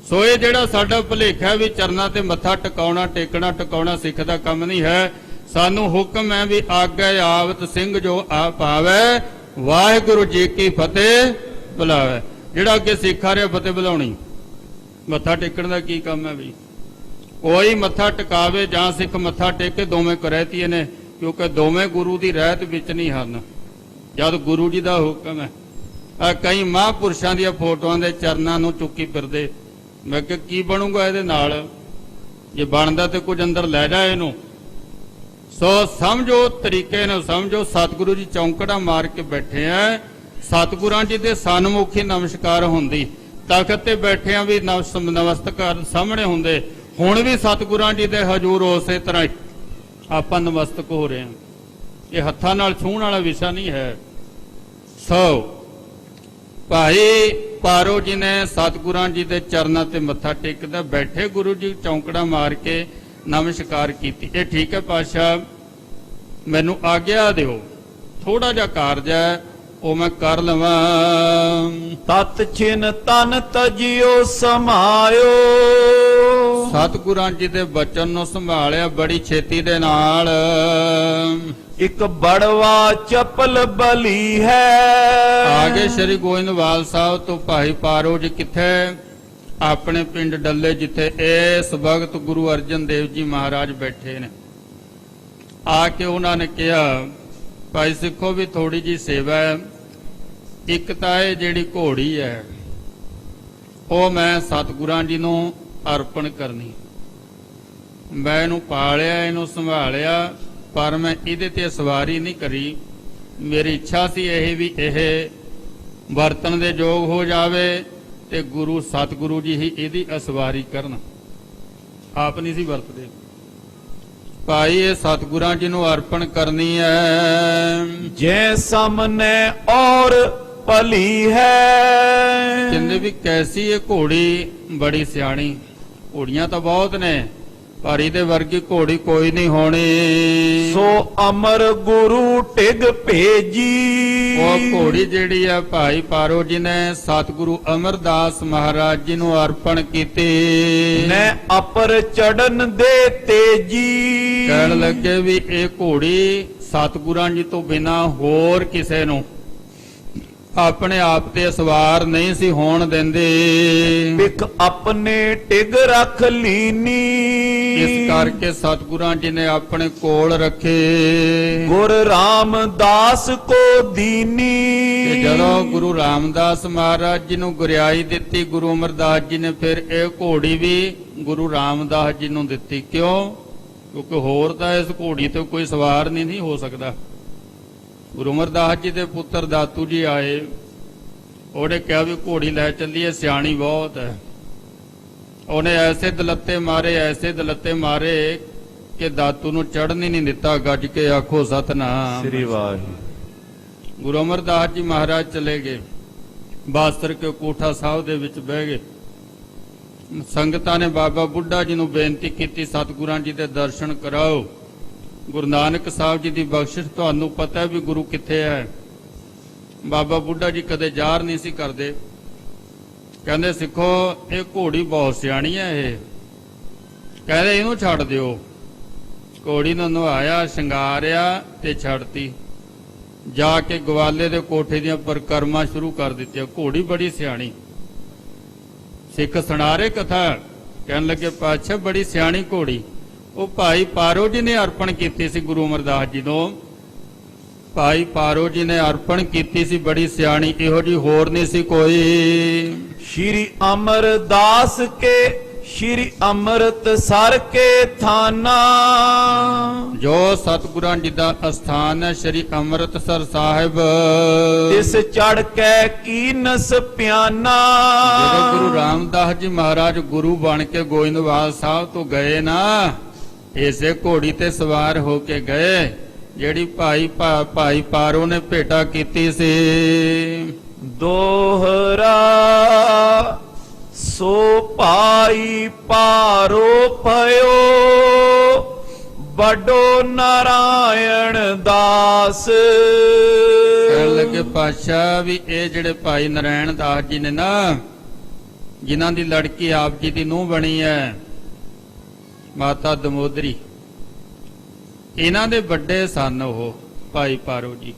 ਸੋ ਇਹ ਜਿਹੜਾ ਸਾਡਾ ਭੁਲੇਖਾ ਵੀ ਚਰਨਾਂ ਤੇ ਮੱਥਾ ਟਿਕਾਉਣਾ, ਟੇਕਣਾ ਟਿਕਾਉਣਾ ਸਿੱਖ ਦਾ ਕੰਮ ਨਹੀਂ ਹੈ। ਸਾਨੂੰ ਹੁਕਮ ਹੈ ਵੀ ਆਗੇ ਆਵਤ ਸਿੰਘ ਜੋ ਆ ਪਾਵੇ, ਵਾਹਿਗੁਰੂ ਜੀ ਕੀ ਫਤਿਹ ਬੁਲਾਵੇ। ਜਿਹੜਾ ਅੱਗੇ ਸਿੱਖ ਆ ਰਿਹਾ ਫਤਿਹ ਬੁਲਾਉਣੀ, ਮੱਥਾ ਟੇਕਣ ਦਾ ਕੀ ਕੰਮ ਹੈ ਵੀ? ਕੋਈ ਮੱਥਾ ਟਿਕਾਵੇ ਜਾਂ ਸਿੱਖ ਮੱਥਾ ਟੇਕੇ, ਦੋਵੇਂ ਕਰੈਤੀਏ ਨੇ, ਕਿਉਂਕਿ ਦੋਵੇਂ ਗੁਰੂ ਦੀ ਰਹਿਤ ਵਿੱਚ ਨਹੀਂ ਹਨ। ਜਦ ਗੁਰੂ ਜੀ ਦਾ ਹੁਕਮ ਹੈ। ਆ ਕਈ ਮਹਾਂਪੁਰਸ਼ਾਂ ਦੀਆਂ ਫੋਟੋਆਂ ਦੇ ਚਰਨਾਂ ਨੂੰ ਚੁੱਕੀ ਫਿਰਦੇ। ਮੈਂ ਕਿਹਾ ਕੀ ਬਣੂਗਾ ਇਹਦੇ ਨਾਲ? ਜੇ ਬਣਦਾ ਤੇ ਕੁਝ ਅੰਦਰ ਲੈ ਜਾ ਇਹਨੂੰ। ਸੋ ਸਮਝੋ, ਤਰੀਕੇ ਨਾਲ ਸਮਝੋ। ਸਤਿਗੁਰੂ ਜੀ ਚੌਂਕੜਾ ਮਾਰ ਕੇ ਬੈਠੇ ਆ। ਸਤਿਗੁਰਾਂ ਜੀ ਦੇ ਸਨਮੁਖੀ ਨਮਸਕਾਰ ਹੁੰਦੀ, ਤਖਤ ਤੇ ਬੈਠੇ ਆ ਵੀ ਨਮਸਤਕਾਰ ਸਾਹਮਣੇ ਹੁੰਦੇ। ਹੁਣ ਵੀ ਸਤਿਗੁਰਾਂ ਜੀ ਦੇ ਹਜ਼ੂਰ ਉਸੇ ਤਰ੍ਹਾਂ ਹੀ ਆਪਾਂ ਨਮਸਤਕ ਹੋ ਰਹੇ ਹਾਂ। ਇਹ ਹੱਥਾਂ ਨਾਲ ਛੂਹਣ ਵਾਲਾ ਵਿਸ਼ਾ ਨਹੀਂ ਹੈ। ਸੋ ਭਾਈ ਪਾਰੋ ਜੀ ਨੇ ਸਤਿਗੁਰਾਂ ਜੀ ਦੇ ਚਰਨਾਂ ਤੇ ਮੱਥਾ ਟੇਕਦਾ ਬੈਠੇ ਗੁਰੂ ਜੀ ਚੌਂਕੜਾ ਮਾਰ ਕੇ ਨਮਸਕਾਰ ਕੀਤੀ। ਇਹ ਠੀਕ ਹੈ ਪਾਤਸ਼ਾਹ, ਮੈਨੂੰ ਆਗਿਆ ਦਿਓ, ਥੋੜਾ ਜਿਹਾ ਕਾਰਜ ਹੈ ਉਹ ਮੈਂ ਕਰ ਲਵਾਂ। ਤਤ ਛਿਨ ਤਨ ਤਜਿਓ ਸਮਾਇਓ। ਸਤਿਗੁਰਾਂ ਜੀ ਦੇ ਬਚਨ ਨੂੰ ਸੰਭਾਲਿਆ ਬੜੀ ਛੇਤੀ ਦੇ ਨਾਲ। ਇੱਕ ਬੜਵਾ ਚਪਲ ਬਲੀ ਹੈ। ਆਗੇ ਸ੍ਰੀ ਗੋਇੰਦਵਾਲ ਸਾਹਿਬ ਤੋਂ ਭਾਈ ਪਾਰੋ ਜੀ ਕਿੱਥੇ? ਆਪਣੇ ਪਿੰਡ ਡੱਲੇ, ਜਿੱਥੇ ਇਸ ਵਕਤ ਗੁਰੂ ਅਰਜਨ ਦੇਵ ਜੀ ਮਹਾਰਾਜ ਬੈਠੇ ਨੇ। ਆ ਕੇ ਉਹਨਾਂ ਨੇ ਕਿਹਾ, ਭਾਈ ਸਿੱਖੋ ਵੀ ਥੋੜੀ ਜੀ ਸੇਵਾ ਹੈ। ਇੱਕ ਤਾਂ ਇਹ ਜਿਹੜੀ ਘੋੜੀ ਹੈ ਉਹ ਮੈਂ ਸਤਿਗੁਰਾਂ ਜੀ ਨੂੰ ਅਰਪਣ ਕਰਨੀ। ਮੈਂ ਇਹਨੂੰ ਪਾਲਿਆ, ਇਹਨੂੰ ਸੰਭਾਲਿਆ, ਪਰ ਮੈਂ ਇਹਦੇ ਤੇ ਸਵਾਰੀ ਨਹੀਂ ਕਰੀ। ਮੇਰੀ ਇੱਛਾ ਸੀ ਇਹ ਵੀ ਇਹ ਵਰਤਣ ਦੇ ਯੋਗ ਹੋ ਜਾਵੇ ਤੇ ਗੁਰੂ ਸਤਿਗੁਰੂ ਜੀ ਹੀ ਇਹਦੀ ਅਸਵਾਰੀ ਕਰਨ, ਆਪ ਨਹੀਂ ਸੀ ਵਰਤਦੇ। ਭਾਈ ਇਹ ਸਤਿਗੁਰਾਂ ਜੀ ਨੂੰ ਅਰਪਣ ਕਰਨੀ ਹੈ। ਜੇ ਸਾਹਮਣੇ ਔਰ ਭਲੀ ਹੈ। ਕਹਿੰਦੇ ਵੀ ਕੈਸੀ ਇਹ ਘੋੜੀ, ਬੜੀ ਸਿਆਣੀ। ਘੋੜੀਆਂ ਤਾਂ ਬਹੁਤ ਨੇ, ਪਰ ਇਹਦੇ ਵਰਗੀ ਘੋੜੀ ਕੋਈ ਨਹੀਂ ਹੋਣੀ। ਸੋ ਅਮਰ ਗੁਰੂ ਟਿਗ ਭੇਜੀ। ਉਹ ਘੋੜੀ ਜਿਹੜੀ ਆ ਭਾਈ ਪਾਰੋ ਜੀ ਨੇ ਸਤਿਗੁਰੂ ਅਮਰਦਾਸ ਮਹਾਰਾਜ ਜੀ ਨੂੰ ਅਰਪਣ ਕੀਤੀ। ਮੈਂ ਅਪਰ ਚੜਨ ਦੇ ਤੇਜੀ। ਕਹਿਣ ਲੱਗੇ ਵੀ ਇਹ ਘੋੜੀ ਸਤਿਗੁਰਾਂ ਜੀ ਤੋਂ ਬਿਨਾ ਹੋਰ ਕਿਸੇ ਨੂੰ ਆਪਣੇ ਆਪ ਤੇ ਸਵਾਰ ਨਹੀਂ ਸੀ ਹੋਣ ਦਿੰਦੇ। ਬਿਕ ਆਪਣੇ ਟਿਗ ਰੱਖ ਲੀਨੀ। ਇਸ ਕਰਕੇ ਸਤਿਗੁਰਾਂ ਜੀ ਨੇ ਆਪਣੇ ਕੋਲ ਰੱਖੇ। ਗੁਰ ਰਾਮਦਾਸ ਕੋ ਦੀਨੀ। ਤੇ ਜਦੋਂ ਗੁਰੂ ਰਾਮਦਾਸ ਮਹਾਰਾਜ ਜੀ ਨੂੰ ਗੁਰਿਆਈ ਦਿੱਤੀ, ਗੁਰੂ ਅਮਰਦਾਸ ਜੀ ਨੇ ਫਿਰ ਇਹ ਘੋੜੀ ਵੀ ਗੁਰੂ ਰਾਮਦਾਸ ਜੀ ਨੂੰ ਦਿੱਤੀ। ਕਿਉਂ? ਕਿਉਂਕਿ ਹੋਰ ਤਾਂ ਇਸ ਘੋੜੀ ਤੇ ਕੋਈ ਸਵਾਰ ਨਹੀਂ ਹੋ ਸਕਦਾ। ਗੁਰੂ ਅਮਰਦਾਸ ਜੀ ਦੇ ਪੁੱਤਰ ਦਾਤੂ ਜੀ ਆਏ, ਉਹਨੇ ਕਿਹਾ ਵੀ ਘੋੜੀ ਲੈ ਚੱਲੀਏ, ਸਿਆਣੀ ਬਹੁਤ ਹੈ। ਉਹਨੇ ਐਸੇ ਦਲੱਤੇ ਮਾਰੇ, ਐਸੇ ਦਲੱਤੇ ਮਾਰੇ ਕਿ ਦਾਤੂ ਨੂੰ ਚੜ੍ਹਨ ਹੀ ਨਹੀਂ ਦਿੱਤਾ। ਗੱਜ ਕੇ ਆਖੋ ਸਤਨਾਮ ਸ੍ਰੀ ਵਾਹਿਗੁਰੂ। ਗੁਰੂ ਅਮਰਦਾਸ ਜੀ ਮਹਾਰਾਜ ਚਲੇ ਗਏ, ਬਾਸਤਰ ਕੇ ਕੋਠਾ ਸਾਹਿਬ ਦੇ ਵਿੱਚ ਬਹਿ ਗਏ। ਸੰਗਤਾਂ ਨੇ ਬਾਬਾ ਬੁੱਢਾ ਜੀ ਨੂੰ ਬੇਨਤੀ ਕੀਤੀ, ਸਤਿਗੁਰਾਂ ਜੀ ਦੇ ਦਰਸ਼ਨ ਕਰਾਓ। ਗੁਰੂ ਨਾਨਕ ਸਾਹਿਬ ਜੀ ਦੀ ਬਖਸ਼ਿਸ਼, ਤੁਹਾਨੂੰ ਪਤਾ ਹੈ ਵੀ ਗੁਰੂ ਕਿੱਥੇ ਹੈ। ਬਾਬਾ ਬੁੱਢਾ ਜੀ ਕਦੇ ਜ਼ਾਹਰ ਨਹੀਂ ਸੀ ਕਰਦੇ। ਕਹਿੰਦੇ ਸਿੱਖੋ ਇਹ ਘੋੜੀ ਬਹੁਤ ਸਿਆਣੀ ਹੈ। ਇਹ ਕਹਿੰਦੇ ਇਹਨੂੰ ਛੱਡ ਦਿਓ। ਘੋੜੀ ਨੂੰ ਨਵਾਇਆ, ਸ਼ਿੰਗਾਰਿਆ ਤੇ ਛੱਡਤੀ। ਜਾ ਕੇ ਗਵਾਲੇ ਦੇ ਕੋਠੇ ਦੀਆਂ ਪਰਿਕਰਮਾ ਸ਼ੁਰੂ ਕਰ ਦਿੱਤੀਆਂ। ਘੋੜੀ ਬੜੀ ਸਿਆਣੀ। ਸਿੱਖ ਸੁਣਾ ਕਥਾ, ਕਹਿਣ ਲੱਗੇ ਪਾਤਸ਼ਾਹ ਬੜੀ ਸਿਆਣੀ ਘੋੜੀ। ਉਹ ਭਾਈ ਪਾਰੋ ਜੀ ਨੇ ਅਰਪਣ ਕੀਤੀ ਸੀ ਗੁਰੂ ਅਮਰਦਾਸ ਜੀ ਨੂੰ। ਭਾਈ ਪਾਰੋ ਜੀ ਨੇ ਅਰਪਣ ਕੀਤੀ ਸੀ, ਬੜੀ ਸਿਆਣੀ, ਇਹੋ ਜੀ ਹੋਰ ਨਹੀਂ ਸੀ ਕੋਈ। ਸ਼੍ਰੀ ਅਮਰਦਾਸ ਕੇ ਸ਼੍ਰੀ ਅੰਮ੍ਰਿਤਸਰ ਕੇ ਥਾਨਾ ਜੋ ਸਤਿਗੁਰਾਂ ਜੀ ਦਾ ਅਸਥਾਨ ਹੈ ਸ੍ਰੀ ਅੰਮ੍ਰਿਤਸਰ ਸਾਹਿਬ, ਤਿਸ ਚੜ ਕੇ ਕੀਨਸ ਪਿਆਨਾ। ਜਦੋਂ ਗੁਰੂ ਰਾਮਦਾਸ ਜੀ ਮਹਾਰਾਜ ਗੁਰੂ ਬਣ ਕੇ ਗੋਇੰਦਵਾਲ ਸਾਹਿਬ ਤੋਂ ਗਏ ਨਾ, ਇਸੇ ਘੋੜੀ ਤੇ ਸਵਾਰ ਹੋ ਕੇ ਗਏ ਜਿਹੜੀ ਭਾਈ ਪਾਰੋ ਨੇ ਭੇਟਾ ਕੀਤੀ ਸੀ। ਦੋਹਰਾ ਸੋ ਭਾਈ ਪਾਰੋ ਭਇਓ ਵੱਡੋ ਨਾਰਾਇਣ ਦਾਸ। ਕਹਿਣ ਲੱਗੇ ਪਾਤਸ਼ਾਹ ਵੀ ਇਹ ਜਿਹੜੇ ਭਾਈ ਨਾਰਾਇਣ ਦਾਸ ਜੀ ਨੇ ਨਾ, ਜਿਨ੍ਹਾਂ ਦੀ ਲੜਕੀ ਆਪ ਜੀ ਦੀ ਨੂੰਹ ਬਣੀ ਹੈ ਮਾਤਾ ਦਮੋਦਰੀ, ਇਹਨਾਂ ਦੇ ਵੱਡੇ ਸਨ ਉਹ ਭਾਈ ਪਾਰੋ ਜੀ।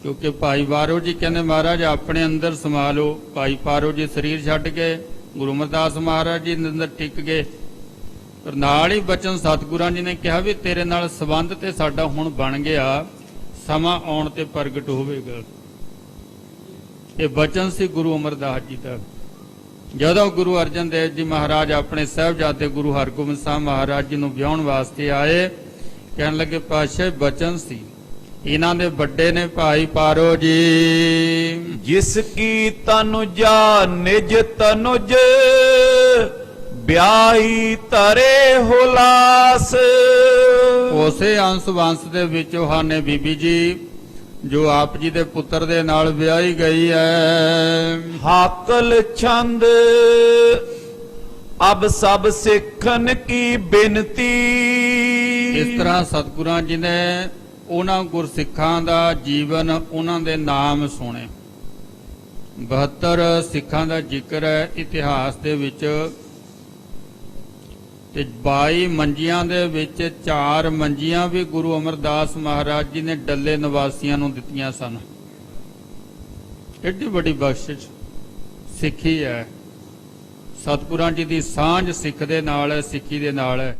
ਕਿਉਂਕਿ ਭਾਈ ਪਾਰੋ ਜੀ ਕਹਿੰਦੇ ਮਹਾਰਾਜ ਆਪਣੇ ਅੰਦਰ ਸਮਾ ਲਓ। ਭਾਈ ਪਾਰੋ ਜੀ ਸਰੀਰ ਛੱਡ ਕੇ ਗੁਰੂ ਅਮਰਦਾਸ ਮਹਾਰਾਜ ਜੀ ਦੇ ਅੰਦਰ ਟਿਕ ਗਏ। ਪਰ ਨਾਲ ਹੀ ਬਚਨ ਸਤਿਗੁਰਾਂ ਜੀ ਨੇ ਕਿਹਾ ਵੀ ਤੇਰੇ ਨਾਲ ਸੰਬੰਧ ਤੇ ਸਾਡਾ ਹੁਣ ਬਣ ਗਿਆ, ਸਮਾਂ ਆਉਣ ਤੇ ਪ੍ਰਗਟ ਹੋਵੇਗਾ। ਇਹ ਬਚਨ ਸੀ ਗੁਰੂ ਅਮਰਦਾਸ ਜੀ ਦਾ। ਜਦੋਂ ਗੁਰੂ ਅਰਜਨ ਦੇਵ ਜੀ ਮਹਾਰਾਜ ਆਪਣੇ ਸਾਹਿਬਜ਼ਾਦੇ ਗੁਰੂ ਹਰਗੋਬਿੰਦ ਸਾਹਿਬ ਮਹਾਰਾਜ ਜੀ ਨੂੰ ਵਿਆਹਣ ਵਾਸਤੇ ਆਏ, ਕਹਿਣ ਲੱਗੇ ਪਾਤਸ਼ਾਹ ਬਚਨ ਸੀ। ਇਹਨਾਂ ਦੇ ਵੱਡੇ ਨੇ ਭਾਈ ਪਾਰੋ ਜੀ। ਜਿਸ ਕੀ ਤਨੁਜਾ ਨਿਜ ਤਨੁਜ ਵਿਆਹੀ ਤਰੇ ਹੁਲਾਸ। ਉਸੇ ਅੰਸ਼ ਵੰਸ਼ ਦੇ ਵਿੱਚੋਂ ਹਾਨੇ ਬੀਬੀ ਜੀ ਜੋ ਆਪ ਜੀ ਦੇ ਪੁੱਤਰ ਦੇ ਨਾਲ ਵਿਆਹੀ ਗਈ ਹੈ। ਹਾਕਲ ਛੰਦ ਅਬ ਸਭ ਸਿੱਖਨ ਕੀ ਬਿਨਤੀ। ਇਸ ਤਰ੍ਹਾਂ ਸਤਿਗੁਰਾਂ ਜੀ ਨੇ ਉਹਨਾਂ ਗੁਰਸਿੱਖਾਂ ਦਾ ਜੀਵਨ, ਉਹਨਾਂ ਦੇ ਨਾਮ ਸੁਣੇ। 72 ਸਿੱਖਾਂ ਦਾ ਜ਼ਿਕਰ ਹੈ ਇਤਿਹਾਸ ਦੇ ਵਿੱਚ, ਤੇ 22 ਮੰਜੀਆਂ ਦੇ ਵਿੱਚ 4 ਮੰਜੀਆਂ ਵੀ ਗੁਰੂ ਅਮਰਦਾਸ ਮਹਾਰਾਜ ਜੀ ਨੇ ਡੱਲੇ ਨਿਵਾਸੀਆਂ ਨੂੰ ਦਿੱਤੀਆਂ ਸਨ। ਏਡੀ ਵੱਡੀ ਬਖਸ਼ਿਸ਼ ਸਿੱਖੀ ਹੈ। ਸਤਿਗੁਰਾਂ ਜੀ ਦੀ ਸਾਂਝ ਸਿੱਖ ਦੇ ਨਾਲ ਹੈ, ਸਿੱਖੀ ਦੇ ਨਾਲ ਹੈ।